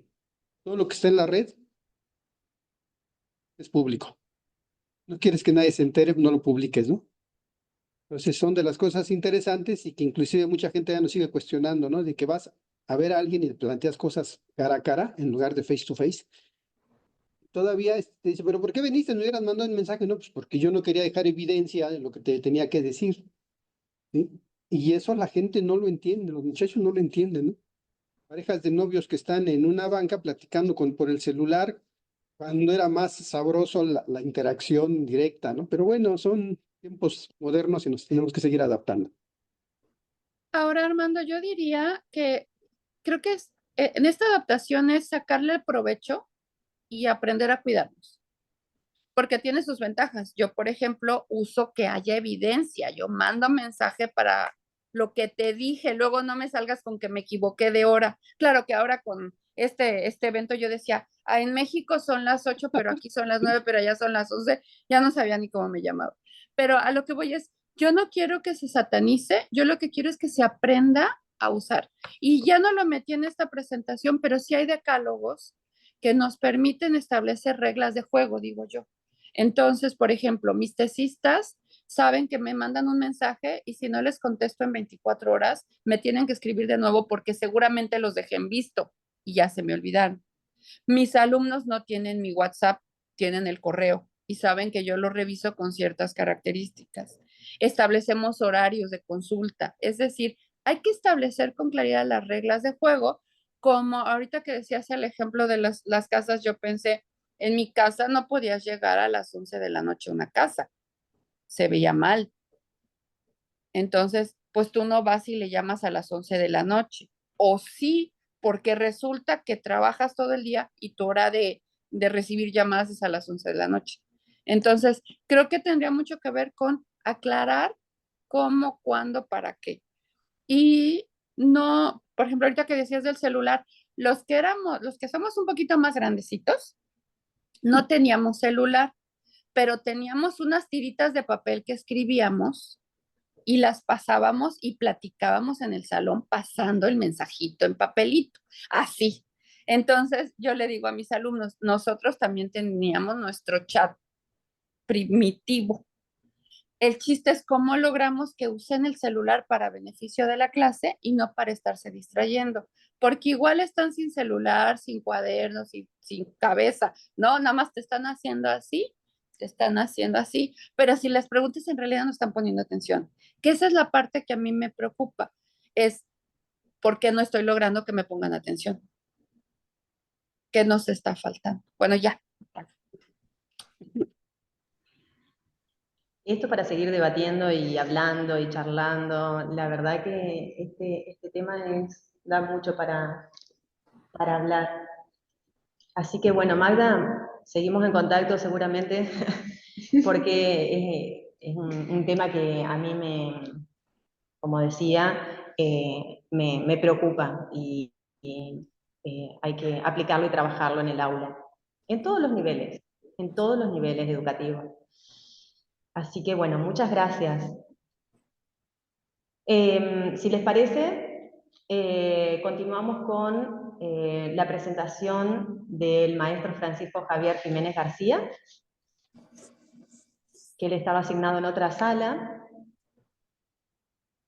Speaker 5: todo lo que está en la red es público. No quieres que nadie se entere, no lo publiques, ¿no? Entonces son de las cosas interesantes y que inclusive mucha gente ya nos sigue cuestionando, ¿no? De que vas a ver a alguien y le planteas cosas cara a cara en lugar de face to face. Todavía te dice, pero ¿por qué veniste? ¿No hubieras mandado un mensaje? No, pues porque yo no quería dejar evidencia de lo que te tenía que decir, ¿sí? Y eso la gente no lo entiende, los muchachos no lo entienden, ¿no? Parejas de novios que están en una banca platicando por el celular, cuando era más sabroso la interacción directa, ¿no? Pero bueno, son tiempos modernos y nos tenemos que seguir adaptando.
Speaker 2: Ahora, Armando, yo diría que creo que en esta adaptación es sacarle el provecho y aprender a cuidarnos, porque tiene sus ventajas. Yo, por ejemplo, uso que haya evidencia. Yo mando mensaje para lo que te dije, luego no me salgas con que me equivoqué de hora. Claro que ahora con este evento yo decía, en México son las 8, pero aquí son las 9, pero allá son las 11. Ya no sabía ni cómo me llamaba. Pero a lo que voy es, yo no quiero que se satanice, yo lo que quiero es que se aprenda a usar. Y ya no lo metí en esta presentación, pero sí hay decálogos que nos permiten establecer reglas de juego, digo yo. Entonces, por ejemplo, mis tesistas saben que me mandan un mensaje y si no les contesto en 24 horas, me tienen que escribir de nuevo porque seguramente los dejé en visto y ya se me olvidaron. Mis alumnos no tienen mi WhatsApp, tienen el correo y saben que yo lo reviso con ciertas características. Establecemos horarios de consulta, es decir, hay que establecer con claridad las reglas de juego, como ahorita que decías el ejemplo de las casas, yo pensé, en mi casa no podías llegar a las 11 de la noche a una casa, se veía mal. Entonces, pues tú no vas y le llamas a las 11 de la noche. O sí, porque resulta que trabajas todo el día y tu hora de recibir llamadas es a las 11 de la noche. Entonces, creo que tendría mucho que ver con aclarar cómo, cuándo, para qué. Y no, por ejemplo, ahorita que decías del celular, los que somos un poquito más grandecitos, no teníamos celular, pero teníamos unas tiritas de papel que escribíamos y las pasábamos y platicábamos en el salón pasando el mensajito en papelito, así. Entonces, yo le digo a mis alumnos, nosotros también teníamos nuestro chat primitivo. El chiste es cómo logramos que usen el celular para beneficio de la clase y no para estarse distrayendo, porque igual están sin celular, sin cuadernos, sin cabeza, ¿no? Nada más te están haciendo así, te están haciendo así, pero si les preguntas en realidad no están poniendo atención, que esa es la parte que a mí me preocupa, es por qué no estoy logrando que me pongan atención, qué nos está faltando. Bueno, ya.
Speaker 3: Esto para seguir debatiendo y hablando y charlando, la verdad que este tema da mucho para hablar. Así que bueno, Magda, seguimos en contacto seguramente, porque es un tema que a mí como decía, me preocupa y, hay que aplicarlo y trabajarlo en el aula, en todos los niveles educativos. Así que bueno, muchas gracias. Si les parece, continuamos con la presentación del maestro Francisco Javier Jiménez García, que él estaba asignado en otra sala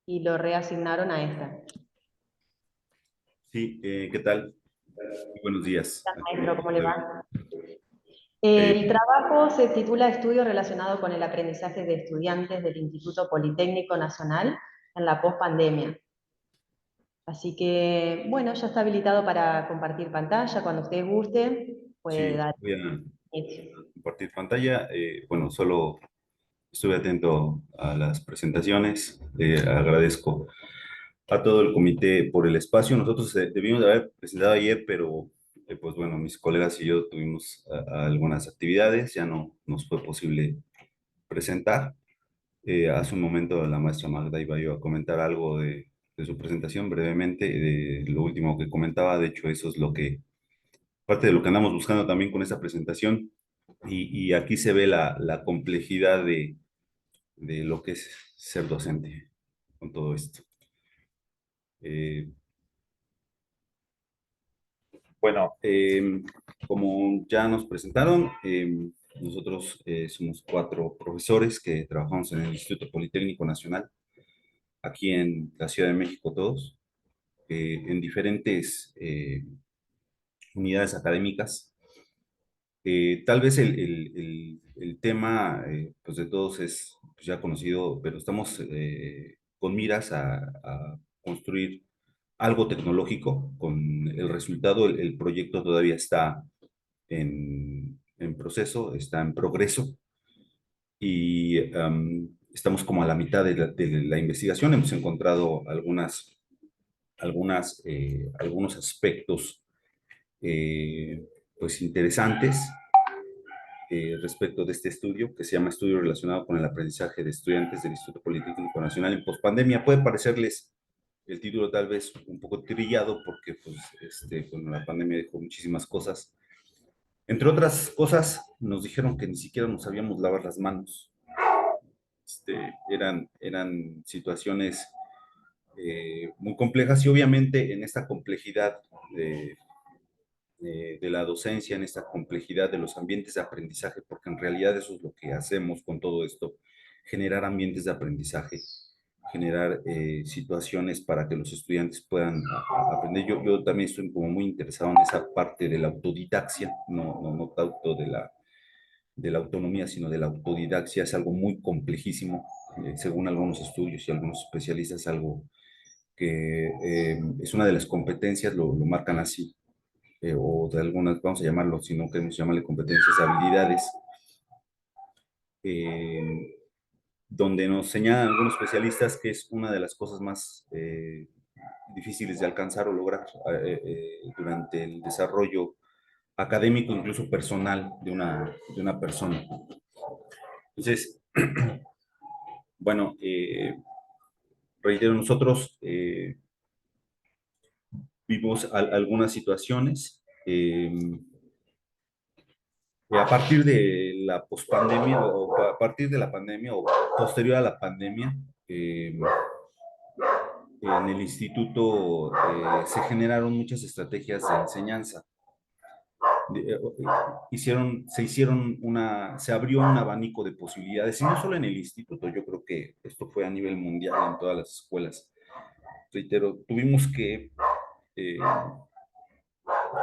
Speaker 3: y lo reasignaron a esta.
Speaker 6: Sí, ¿qué tal? Muy buenos días.
Speaker 3: Hola, maestro, ¿cómo le va? El trabajo se titula Estudio relacionado con el aprendizaje de estudiantes del Instituto Politécnico Nacional en la pospandemia. Así que, bueno, ya está habilitado para compartir pantalla. Cuando usted guste, puede
Speaker 6: Sí,
Speaker 3: dar
Speaker 6: voy a
Speaker 3: inicio.
Speaker 6: compartir pantalla. Bueno, solo estuve atento a las presentaciones. Agradezco a todo el comité por el espacio. Nosotros debimos de haber presentado ayer, pero pues bueno, mis colegas y yo tuvimos algunas actividades, ya no nos fue posible presentar. Hace un momento la maestra Magda iba yo a comentar algo de su presentación brevemente, de lo último que comentaba. De hecho, eso es parte de lo que andamos buscando también con esta presentación. Y aquí se ve la complejidad de lo que es ser docente con todo esto. Bueno, como ya nos presentaron, nosotros somos 4 profesores que trabajamos en el Instituto Politécnico Nacional, aquí en la Ciudad de México todos, en diferentes unidades académicas. Tal vez el tema pues de todos es pues, ya conocido, pero estamos con miras a construir algo tecnológico. Con el resultado, el proyecto todavía está en proceso, está en progreso y estamos como a la mitad de la investigación. Hemos encontrado algunos aspectos pues interesantes respecto de este estudio, que se llama Estudio relacionado con el aprendizaje de estudiantes del Instituto Politécnico Nacional en pospandemia. Puede parecerles el título tal vez un poco trillado porque pues, bueno, la pandemia dejó muchísimas cosas. Entre otras cosas, nos dijeron que ni siquiera nos sabíamos lavar las manos. Eran situaciones muy complejas y obviamente en esta complejidad de la docencia, en esta complejidad de los ambientes de aprendizaje, porque en realidad eso es lo que hacemos con todo esto, generar ambientes de aprendizaje, generar situaciones para que los estudiantes puedan aprender. Yo también estoy como muy interesado en esa parte de la autodidaxia, no tanto de la autonomía, sino de la autodidaxia. Es algo muy complejísimo, según algunos estudios y algunos especialistas, algo que es una de las competencias, lo marcan así, o de algunas, vamos a llamarlo, si no queremos llamarle competencias, habilidades, eh, donde nos señalan algunos especialistas que es una de las cosas más difíciles de alcanzar o lograr durante el desarrollo académico, incluso personal de una persona. Entonces, bueno, reitero, nosotros vimos algunas situaciones a partir de la pospandemia o a partir de la pandemia o posterior a la pandemia. en el instituto se generaron muchas estrategias de enseñanza. Se abrió un abanico de posibilidades, y no solo en el instituto, yo creo que esto fue a nivel mundial en todas las escuelas. Reitero, tuvimos que,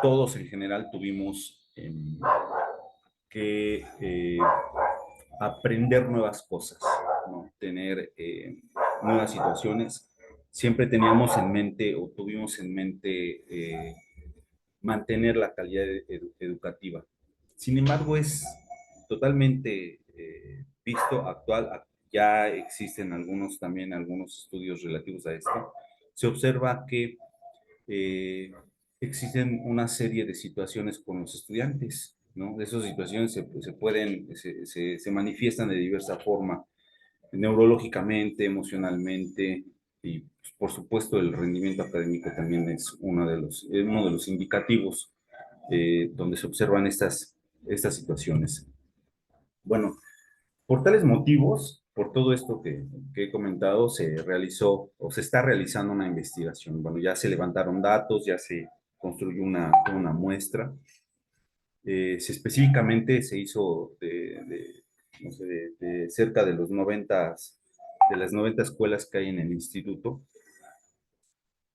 Speaker 6: todos en general tuvimos que aprender nuevas cosas, ¿no? Tener nuevas situaciones. Siempre teníamos en mente o tuvimos en mente mantener la calidad educativa. Sin embargo, es totalmente visto actual, ya existen también algunos estudios relativos a esto. Se observa que existen una serie de situaciones con los estudiantes, ¿no? Esas situaciones se manifiestan de diversa forma, neurológicamente, emocionalmente, y pues, por supuesto el rendimiento académico también es uno de los indicativos donde se observan estas situaciones. Bueno, por tales motivos, por todo esto que he comentado, se realizó o se está realizando una investigación. Bueno, ya se levantaron datos, ya se construyó una muestra. Específicamente se hizo no sé, de cerca de de las 90 escuelas que hay en el instituto.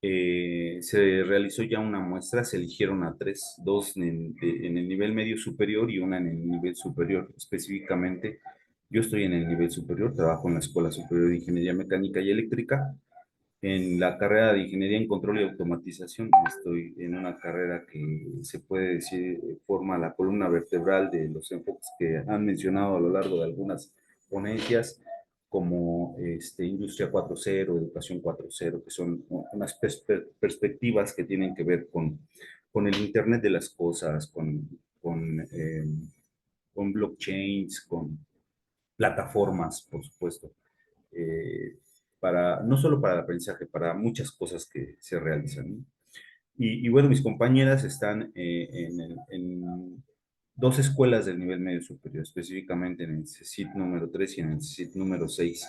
Speaker 6: Se realizó ya una muestra, se eligieron a tres, dos en el nivel medio superior y una en el nivel superior. Específicamente, yo estoy en el nivel superior, trabajo en la Escuela Superior de Ingeniería Mecánica y Eléctrica. En la carrera de Ingeniería en Control y Automatización estoy en una carrera que se puede decir forma la columna vertebral de los enfoques que han mencionado a lo largo de algunas ponencias, como Industria 4.0, Educación 4.0, que son unas perspectivas que tienen que ver con el Internet de las cosas, con blockchains, con plataformas, por supuesto, no solo para el aprendizaje, para muchas cosas que se realizan, ¿no? Y bueno, mis compañeras están en dos escuelas del nivel medio superior, específicamente en el CECIT número 3 y en el CECIT número 6.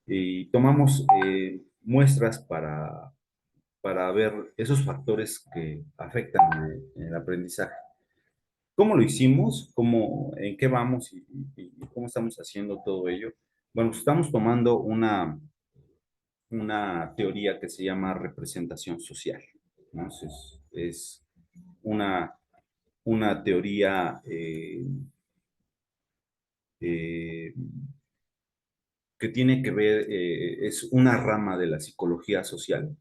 Speaker 6: Y tomamos muestras para ver esos factores que afectan el aprendizaje. ¿Cómo lo hicimos? ¿En qué vamos y cómo estamos haciendo todo ello? Bueno, estamos tomando una teoría que se llama representación social, ¿no? Es una teoría eh, que tiene que ver, es una rama de la psicología social,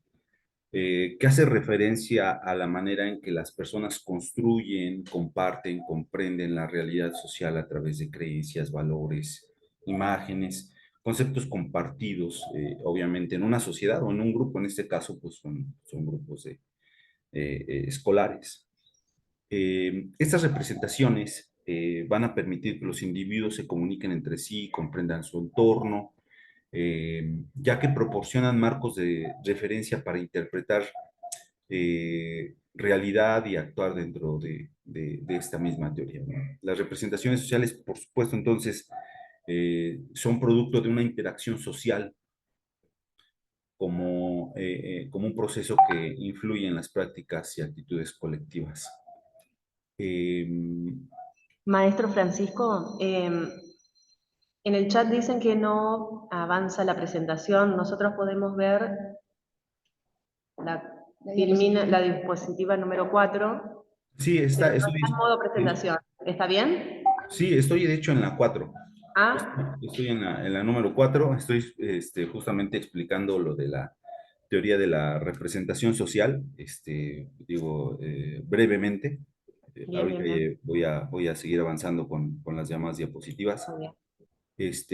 Speaker 6: que hace referencia a la manera en que las personas construyen, comparten, comprenden la realidad social a través de creencias, valores, imágenes, conceptos compartidos, obviamente en una sociedad o en un grupo. En este caso, pues son grupos escolares. Estas representaciones van a permitir que los individuos se comuniquen entre sí, comprendan su entorno, ya que proporcionan marcos de referencia para interpretar realidad y actuar dentro de esta misma teoría, ¿no? Las representaciones sociales, por supuesto, entonces, son producto de una interacción social como un proceso que influye en las prácticas y actitudes colectivas. Eh,
Speaker 3: Maestro Francisco, en el chat dicen que no avanza la presentación. Nosotros podemos ver la diapositiva número 4,
Speaker 6: sí,
Speaker 3: pero no está en modo presentación. ¿Está bien?
Speaker 6: sí, estoy de hecho en la 4.
Speaker 3: Ah,
Speaker 6: Estoy en la número 4. Estoy justamente explicando lo de la teoría de la representación social, digo brevemente.
Speaker 3: bien,
Speaker 6: Ahorita
Speaker 3: bien, bien.
Speaker 6: voy a seguir avanzando con las llamadas diapositivas.
Speaker 3: Muy bien.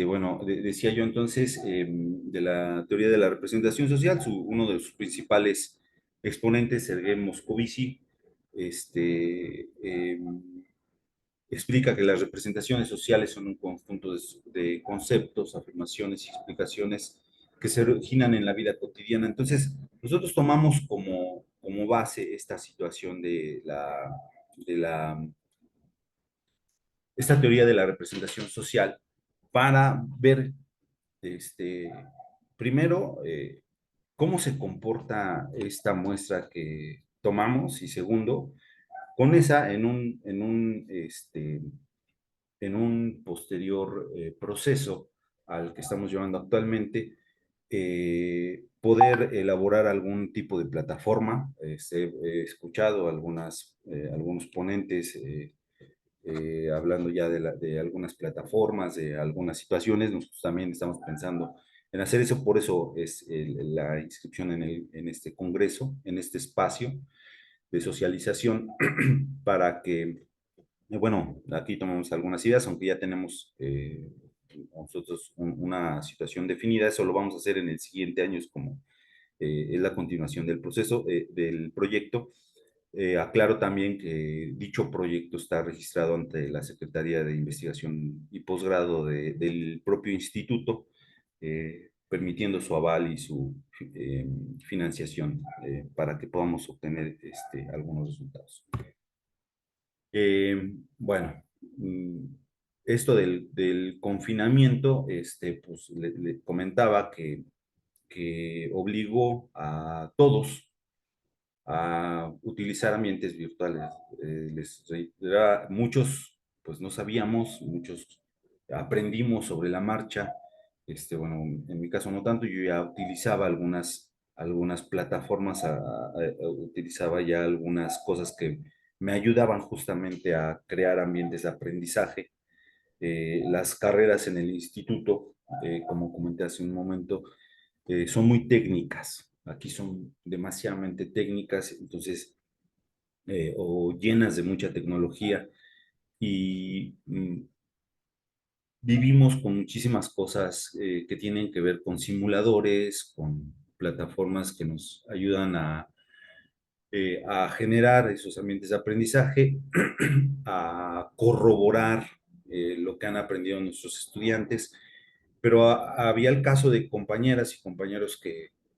Speaker 6: Bueno, decía yo entonces de la teoría de la representación social, uno de sus principales exponentes, Sergei Moscovici, explica que las representaciones sociales son un conjunto de conceptos, afirmaciones y explicaciones que se originan en la vida cotidiana. Entonces, nosotros tomamos como base esta situación esta teoría de la representación social para ver, primero, cómo se comporta esta muestra que tomamos y segundo, con esa en un posterior proceso al que estamos llevando actualmente, poder elaborar algún tipo de plataforma. He escuchado algunos ponentes hablando ya de algunas plataformas, de algunas situaciones. Nosotros también estamos pensando en hacer eso, por eso es la inscripción en este congreso, en este espacio de socialización, para que, bueno, aquí tomamos algunas ideas, aunque ya tenemos nosotros una situación definida. Eso lo vamos a hacer en el siguiente año, es la continuación del proceso, del proyecto. Aclaro también que dicho proyecto está registrado ante la Secretaría de Investigación y Posgrado del propio instituto, permitiendo su aval y su financiación para que podamos obtener algunos resultados. Bueno, esto del confinamiento, pues le comentaba que obligó a todos a utilizar ambientes virtuales. Muchos, pues no sabíamos, muchos aprendimos sobre la marcha. Bueno, en mi caso no tanto, yo ya utilizaba algunas plataformas, utilizaba ya algunas cosas que me ayudaban justamente a crear ambientes de aprendizaje. Las carreras en el instituto, como comenté hace un momento, son muy técnicas. Aquí son demasiadamente técnicas, entonces, o llenas de mucha tecnología y vivimos con muchísimas cosas que tienen que ver con simuladores, con plataformas que nos ayudan a generar esos ambientes de aprendizaje, a corroborar lo que han aprendido nuestros estudiantes, pero había el caso de compañeras y compañeros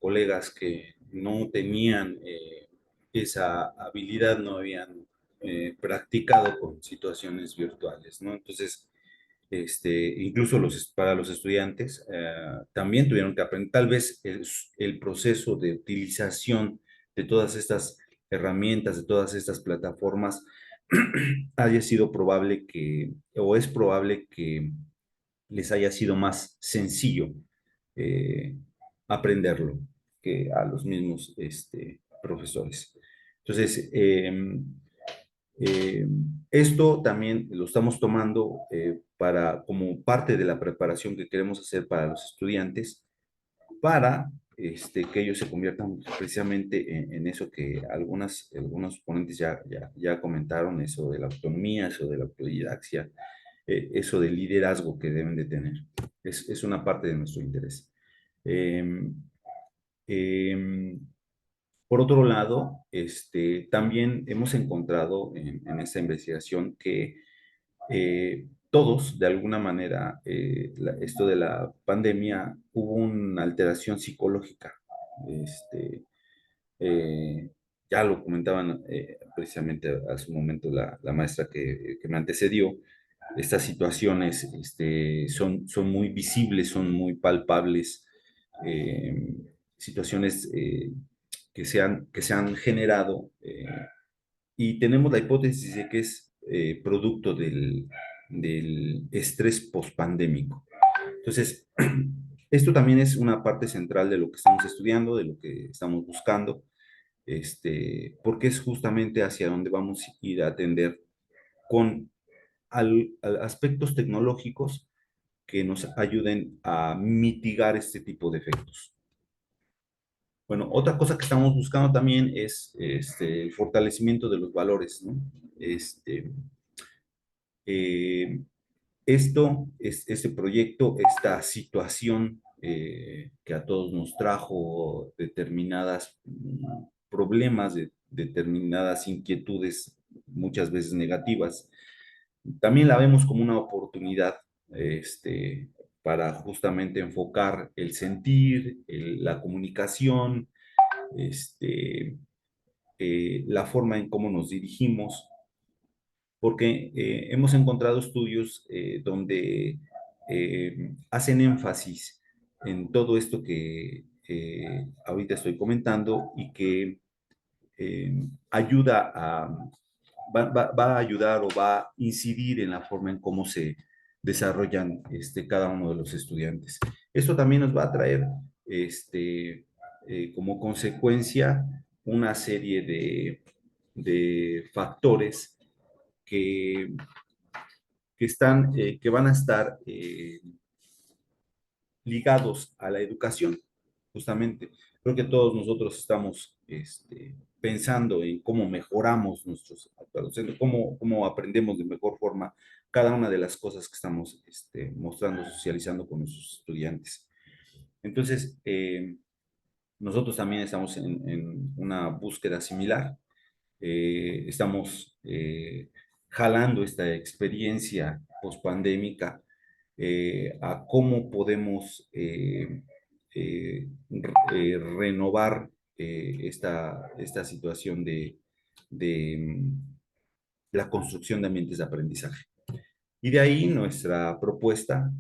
Speaker 6: colegas que no tenían esa habilidad, no habían practicado con situaciones virtuales, ¿no? Entonces, incluso para los estudiantes también tuvieron que aprender. Tal vez el proceso de utilización de todas estas herramientas, de todas estas plataformas, haya sido probable o es probable que les haya sido más sencillo eh, aprenderlo que a los mismos profesores. Entonces, eh, esto también lo estamos tomando como parte de la preparación que queremos hacer para los estudiantes, para que ellos se conviertan precisamente en eso que algunos ponentes ya comentaron, eso de la autonomía, eso de la autodidaxia, eso del liderazgo que deben de tener. Es una parte de nuestro interés. Eh, eh, por otro lado, también hemos encontrado en esta investigación que todos, de alguna manera, esto de la pandemia, hubo una alteración psicológica. Este, eh, ya lo comentaban precisamente a su momento la maestra que me antecedió. Estas situaciones son muy visibles, son muy palpables, eh, situaciones que se han generado y tenemos la hipótesis de que es producto del estrés pospandémico. Entonces, esto también es una parte central de lo que estamos estudiando, de lo que estamos buscando, porque es justamente hacia donde vamos a ir a atender con aspectos tecnológicos que nos ayuden a mitigar este tipo de efectos. Bueno, otra cosa que estamos buscando también es el fortalecimiento de los valores, ¿no? Eh, este proyecto, esta situación que a todos nos trajo determinadas problemas, determinadas inquietudes, muchas veces negativas, también la vemos como una oportunidad para justamente enfocar el sentir, la comunicación, la forma en cómo nos dirigimos, porque hemos encontrado estudios donde hacen énfasis en todo esto ahorita estoy comentando y que ayuda a, va a ayudar o va a incidir en la forma en cómo se desarrollan cada uno de los estudiantes. Esto también nos va a traer como consecuencia una serie de factores que, que van a estar ligados a la educación, justamente. Creo que todos nosotros estamos pensando en cómo mejoramos nuestros docentes, cómo aprendemos de mejor forma cada una de las cosas que estamos mostrando, socializando con nuestros estudiantes. Entonces, nosotros también estamos en una búsqueda similar. Estamos jalando esta experiencia pospandémica a cómo podemos renovar esta situación de la construcción de ambientes de aprendizaje. Y de ahí nuestra propuesta,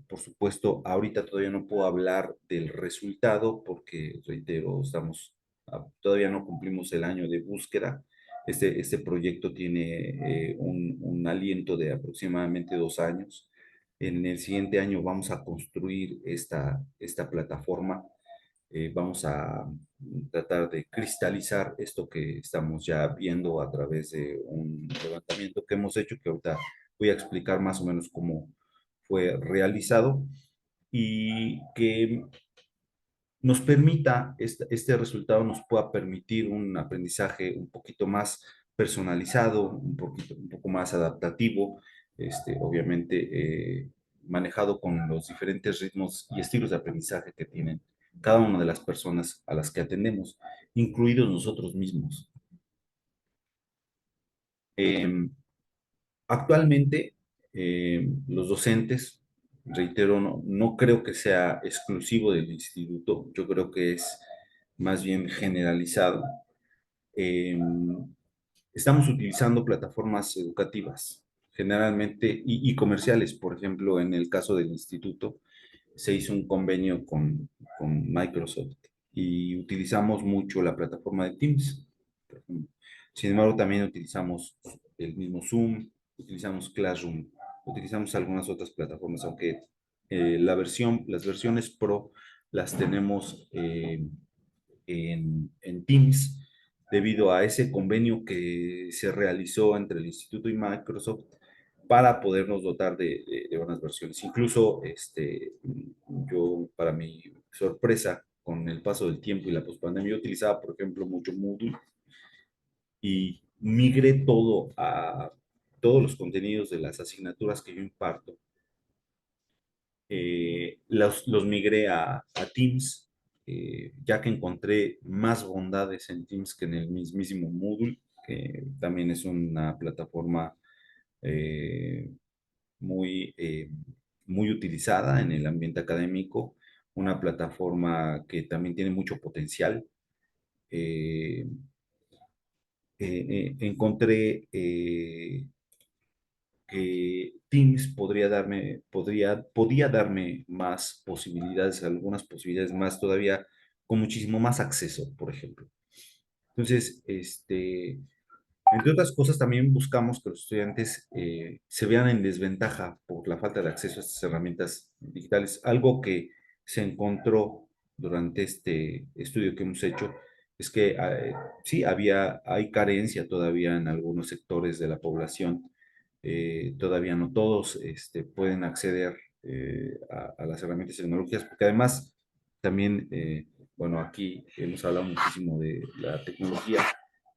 Speaker 6: por supuesto, ahorita todavía no puedo hablar del resultado porque, reitero, todavía no cumplimos el año de búsqueda. Este proyecto tiene un aliento de aproximadamente 2 años. En el siguiente año vamos a construir esta plataforma. Vamos a tratar de cristalizar esto que estamos ya viendo a través de un levantamiento que hemos hecho, que ahorita voy a explicar más o menos cómo fue realizado y que nos permita, este resultado nos pueda permitir un aprendizaje un poquito más personalizado, un poco más adaptativo, obviamente manejado con los diferentes ritmos y estilos de aprendizaje que tienen cada una de las personas a las que atendemos, incluidos nosotros mismos. Actualmente, los docentes, reitero, no creo que sea exclusivo del instituto, yo creo que es más bien generalizado. Eh, Estamos utilizando plataformas educativas, generalmente, y comerciales. Por ejemplo, en el caso del instituto, se hizo un convenio con Microsoft y utilizamos mucho la plataforma de Teams, por ejemplo. Sin embargo, también utilizamos el mismo Zoom, utilizamos Classroom, utilizamos algunas otras plataformas, aunque las versiones Pro las tenemos en Teams debido a ese convenio que se realizó entre el instituto y Microsoft para podernos dotar de buenas versiones. Incluso yo, para mi sorpresa, con el paso del tiempo y la pospandemia, yo utilizaba, por ejemplo, mucho Moodle y migré todos los contenidos de las asignaturas que yo imparto. Los migré a Teams, ya que encontré más bondades en Teams que en el mismísimo Moodle, que también es una plataforma eh, muy utilizada en el ambiente académico, una plataforma que también tiene mucho potencial. Eh, Encontré que Teams podía darme más posibilidades, algunas posibilidades más todavía, con muchísimo más acceso, por ejemplo. Entonces, entre otras cosas, también buscamos que los estudiantes se vean en desventaja por la falta de acceso a estas herramientas digitales. Algo que se encontró durante este estudio que hemos hecho es que sí, hay carencia todavía en algunos sectores de la población. Todavía no todos pueden acceder a las herramientas tecnológicas, porque además también, bueno, aquí hemos hablado muchísimo de la tecnología,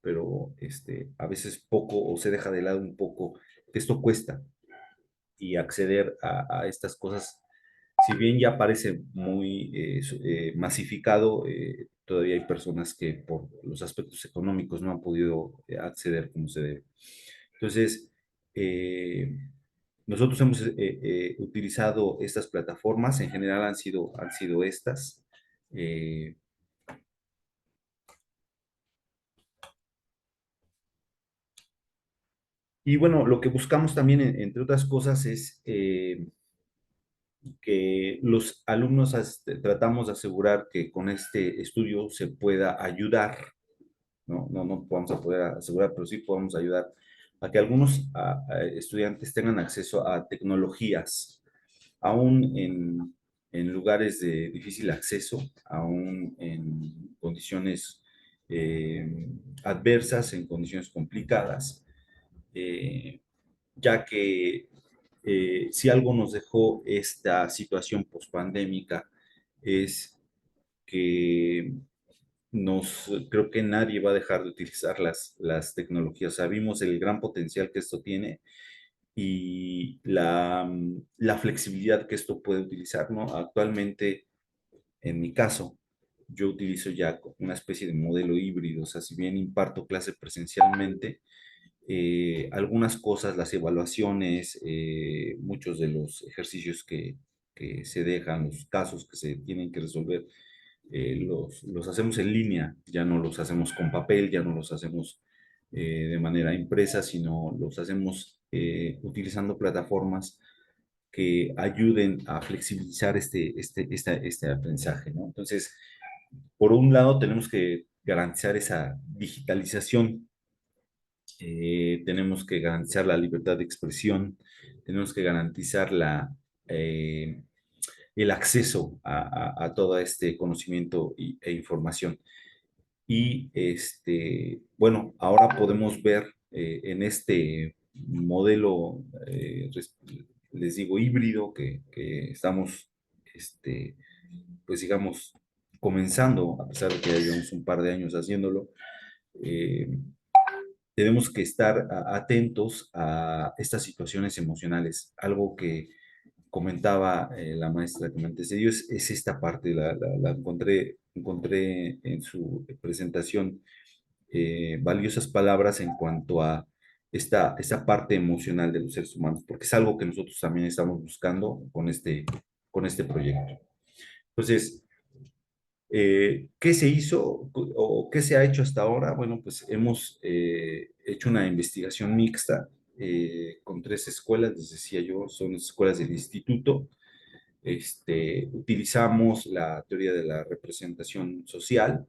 Speaker 6: pero a veces poco o se deja de lado un poco que esto cuesta y acceder a estas cosas, si bien ya parece muy masificado, todavía hay personas que por los aspectos económicos no han podido acceder como se debe. Entonces, nosotros hemos utilizado estas plataformas, en general han sido estas. Y bueno, lo que buscamos también, entre otras cosas, es que los alumnos tratamos de asegurar que con este estudio se pueda ayudar, no vamos a poder asegurar, pero sí podemos ayudar a que algunos estudiantes tengan acceso a tecnologías, aún en lugares de difícil acceso, aún en condiciones adversas, en condiciones complicadas, ya que si algo nos dejó esta situación pospandémica es que creo que nadie va a dejar de utilizar las tecnologías. Sabemos el gran potencial que esto tiene y la flexibilidad que esto puede utilizar, ¿no? Actualmente, en mi caso, yo utilizo ya una especie de modelo híbrido, o sea, si bien imparto clase presencialmente, algunas cosas, las evaluaciones, muchos de los ejercicios que se dejan, los casos que se tienen que resolver, los hacemos en línea, ya no los hacemos con papel, ya no los hacemos de manera impresa, sino los hacemos utilizando plataformas que ayuden a flexibilizar este aprendizaje, ¿no? Entonces, por un lado, tenemos que garantizar esa digitalización, tenemos que garantizar la libertad de expresión, tenemos que garantizar el acceso a todo este conocimiento e información. Y bueno, ahora podemos ver en este modelo, les digo, híbrido que estamos, pues digamos, comenzando, a pesar de que ya llevamos un par de años haciéndolo, eh, tenemos que estar atentos a estas situaciones emocionales. Algo que comentaba la maestra que me antecedió es esta parte, la encontré en su presentación valiosas palabras en cuanto a esta parte emocional de los seres humanos, porque es algo que nosotros también estamos buscando con este proyecto. Entonces, ¿qué se hizo o qué se ha hecho hasta ahora? Bueno, pues hemos hecho una investigación mixta con 3 escuelas, les decía yo, son escuelas del instituto. Utilizamos la teoría de la representación social.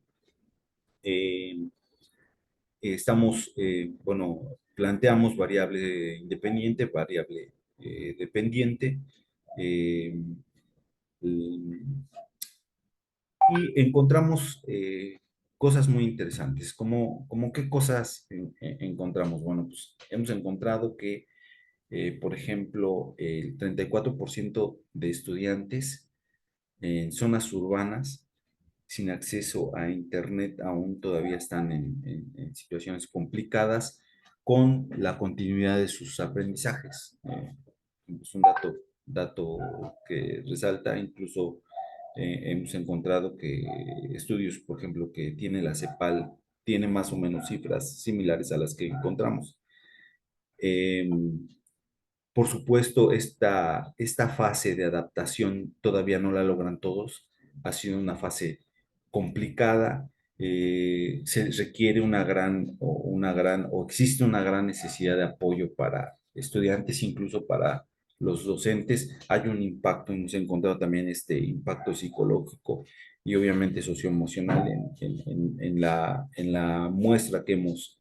Speaker 6: Bueno, planteamos variable independiente, variable dependiente. eh, y encontramos cosas muy interesantes. ¿Cómo qué cosas encontramos? Bueno, pues hemos encontrado que, por ejemplo, el 34% de estudiantes en zonas urbanas sin acceso a Internet aún todavía están en situaciones complicadas con la continuidad de sus aprendizajes. Es un dato que resalta, incluso hemos encontrado que estudios, por ejemplo, que tiene la CEPAL, tiene más o menos cifras similares a las que encontramos. Por supuesto, esta fase de adaptación todavía no la logran todos. Ha sido una fase complicada. Se requiere o existe una gran necesidad de apoyo para estudiantes, incluso para los docentes. Hay un impacto, hemos encontrado también este impacto psicológico y obviamente socioemocional en la muestra que hemos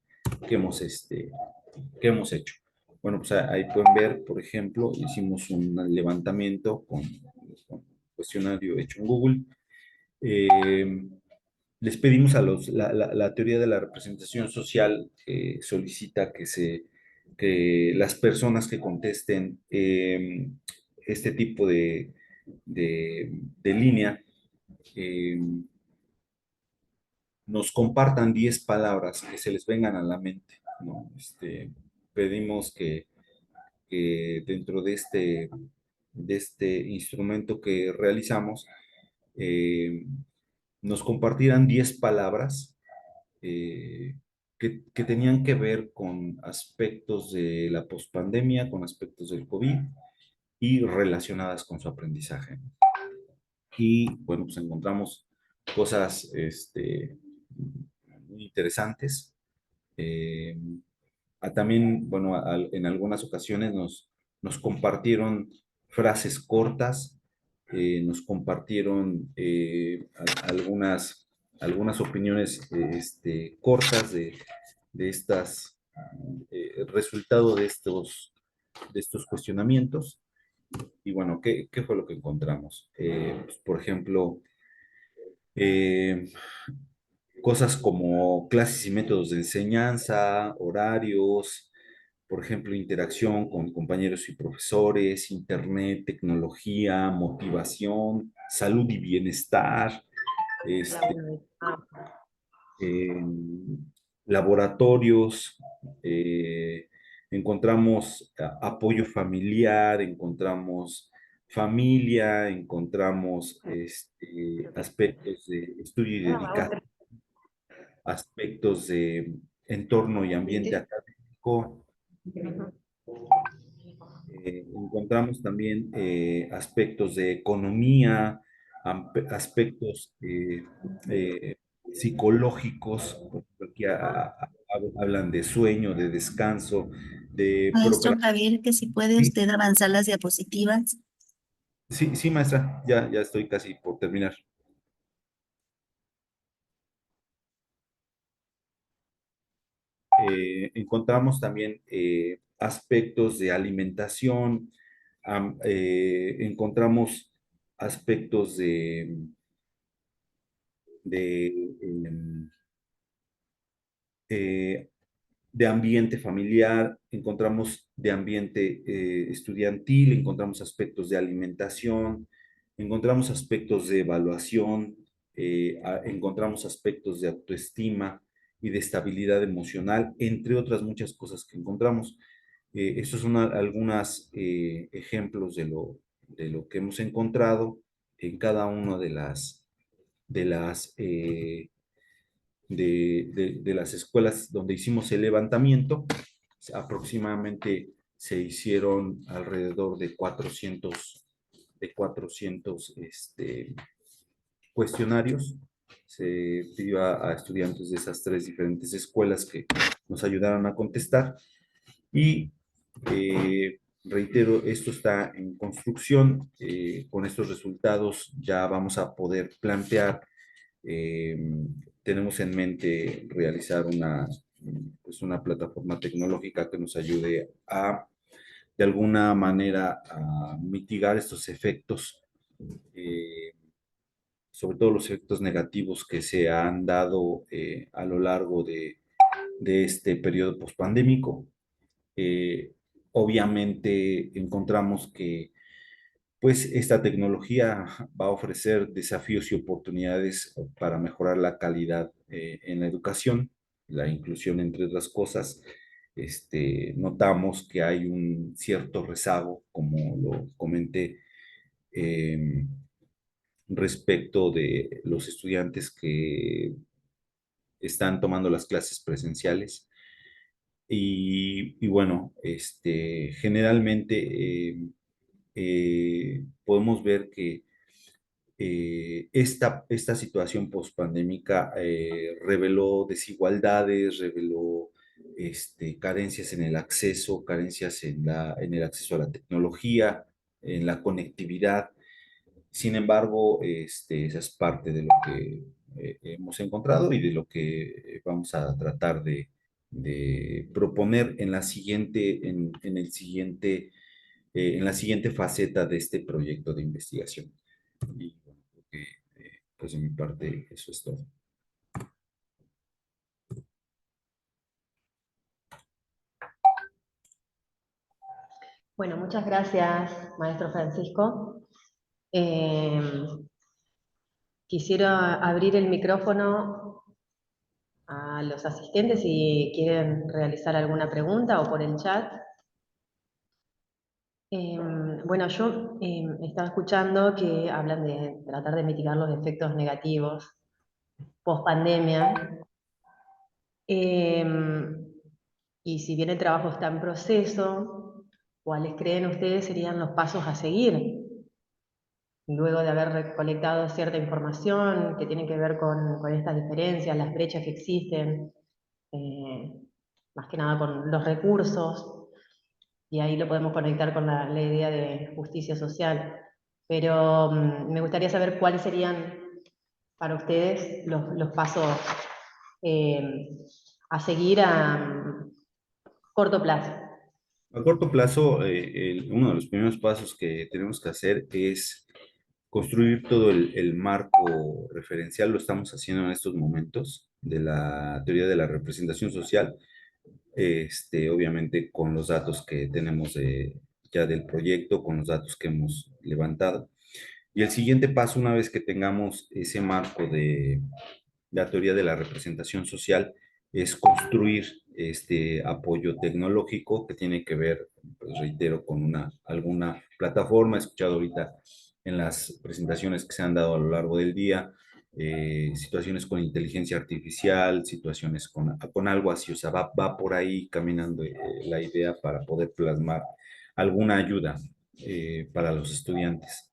Speaker 6: hecho. Bueno, pues ahí pueden ver, por ejemplo, hicimos un levantamiento con cuestionario hecho en Google. Les pedimos la teoría de la representación social solicita que las personas que contesten este tipo de línea eh, nos compartan 10 palabras que se les vengan a la mente, ¿no? Pedimos que dentro de este instrumento que realizamos, nos compartieran 10 palabras que tenían que ver con aspectos de la pospandemia, con aspectos del COVID y relacionadas con su aprendizaje. Y bueno, pues encontramos cosas muy interesantes. También, bueno, en algunas ocasiones nos compartieron frases cortas nos compartieron algunas opiniones cortas de estas resultado de estos cuestionamientos. Y bueno, ¿qué fue lo que encontramos? Pues, por ejemplo, cosas como clases y métodos de enseñanza, horarios, por ejemplo, interacción con compañeros y profesores, internet, tecnología, motivación, salud y bienestar, eh, laboratorios, encontramos apoyo familiar, encontramos familia, encontramos aspectos de estudio y dedicación, aspectos de entorno y ambiente académico. Encontramos también aspectos de economía, aspectos psicológicos, aquí hablan de sueño, de descanso, de
Speaker 7: Maestro Javier, que si puede
Speaker 6: Sí,
Speaker 7: usted avanzar las diapositivas.
Speaker 6: sí, sí, maestra, ya estoy casi por terminar. Encontramos también aspectos de alimentación, encontramos aspectos de, em, eh, de ambiente familiar, encontramos de ambiente estudiantil, encontramos aspectos de alimentación, encontramos aspectos de evaluación, encontramos aspectos de autoestima y de estabilidad emocional, entre otras muchas cosas que encontramos. Estos son algunos ejemplos de lo que hemos encontrado en cada una de las de las escuelas donde hicimos el levantamiento. Aproximadamente se hicieron alrededor de 400 cuestionarios. Se pidió a estudiantes de esas 3 diferentes escuelas que nos ayudaran a contestar. Y reitero, esto está en construcción. Con estos resultados ya vamos a poder plantear. Tenemos en mente realizar una plataforma tecnológica que nos ayude de alguna manera, a mitigar estos efectos, sobre todo los efectos negativos que se han dado a lo largo de este periodo pospandémico. Obviamente encontramos que pues esta tecnología va a ofrecer desafíos y oportunidades para mejorar la calidad en la educación, la inclusión, entre otras cosas. Notamos que hay un cierto rezago, como lo comenté, eh, respecto de los estudiantes que están tomando las clases presenciales. Y bueno, generalmente podemos ver que esta situación pospandémica reveló desigualdades, reveló carencias en el acceso, carencias en el acceso a la tecnología, en la conectividad. Sin embargo, esa es parte de lo que hemos encontrado y de lo que vamos a tratar de proponer en en la siguiente faceta de este proyecto de investigación. Y bueno, creo que, pues de mi parte, eso es todo.
Speaker 3: Bueno, muchas gracias, maestro Francisco. Quisiera abrir el micrófono a los asistentes si quieren realizar alguna pregunta o por el chat. Bueno, yo estaba escuchando que hablan de tratar de mitigar los efectos negativos post pandemia. Y si bien el trabajo está en proceso, ¿cuáles creen ustedes serían los pasos a seguir? Luego de haber recolectado cierta información que tiene que ver con estas diferencias, las brechas que existen, más que nada con los recursos, y ahí lo podemos conectar con la idea de justicia social. pero me gustaría saber cuáles serían para ustedes los pasos a seguir a corto plazo.
Speaker 6: A corto plazo, uno de los primeros pasos que tenemos que hacer es construir todo el marco referencial. Lo estamos haciendo en estos momentos de la teoría de la representación social, obviamente con los datos que tenemos ya del proyecto, con los datos que hemos levantado. Y el siguiente paso, una vez que tengamos ese marco de la teoría de la representación social, es construir este apoyo tecnológico que tiene que ver, pues reitero, con alguna plataforma. He escuchado ahorita en las presentaciones que se han dado a lo largo del día, situaciones con inteligencia artificial, situaciones con algo así, o sea, va por ahí caminando la idea para poder plasmar alguna ayuda para los estudiantes.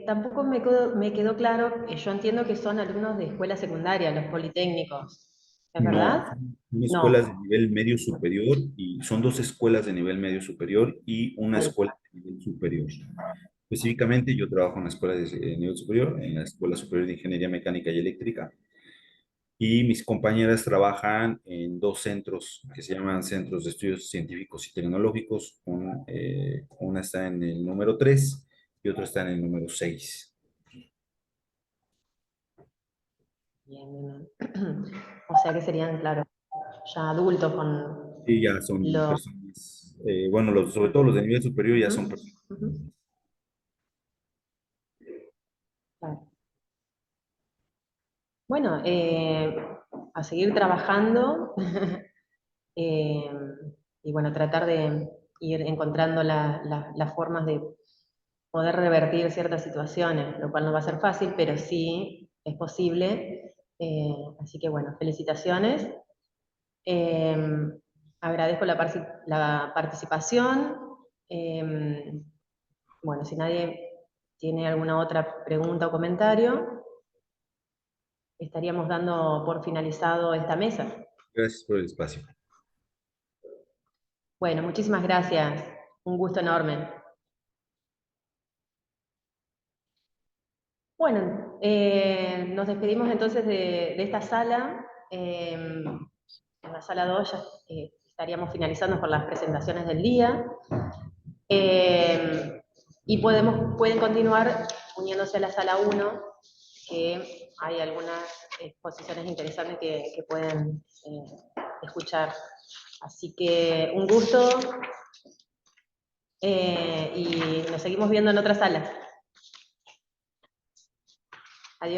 Speaker 3: Tampoco me quedó claro, yo entiendo que son alumnos de escuela secundaria, los politécnicos, ¿es
Speaker 6: No,
Speaker 3: verdad?
Speaker 6: son escuelas de
Speaker 3: No.
Speaker 6: nivel medio superior, y son dos escuelas de nivel medio superior y una
Speaker 3: Vale.
Speaker 6: escuela de nivel superior. Específicamente, yo trabajo en la escuela de nivel superior, en la Escuela Superior de Ingeniería Mecánica y Eléctrica, y mis compañeras trabajan en dos centros que se llaman Centros de Estudios Científicos y Tecnológicos. Una está en el número 3 y otra está en el número 6.
Speaker 3: Bien, bien, bien. O sea que serían, claro, ya adultos con
Speaker 6: Y ya son
Speaker 3: los...
Speaker 6: personas, bueno, sobre todo los de nivel superior ya son personas.
Speaker 3: Ujú. Claro. Bueno, a seguir trabajando eh, y bueno, tratar de ir encontrando las formas de poder revertir ciertas situaciones, lo cual no va a ser fácil, pero sí es posible. Así que bueno, felicitaciones. Eh, Agradezco la participación. Bueno, si nadie tiene alguna otra pregunta o comentario, estaríamos dando por finalizado esta mesa.
Speaker 6: Gracias por el espacio.
Speaker 3: Bueno, muchísimas gracias. Un gusto enorme. Bueno, nos despedimos entonces de esta sala. En la sala 2 ya estaríamos finalizando con las presentaciones del día. Y pueden continuar uniéndose a la sala 1, que hay algunas exposiciones interesantes que pueden escuchar. Así que un gusto y nos seguimos viendo en otra sala.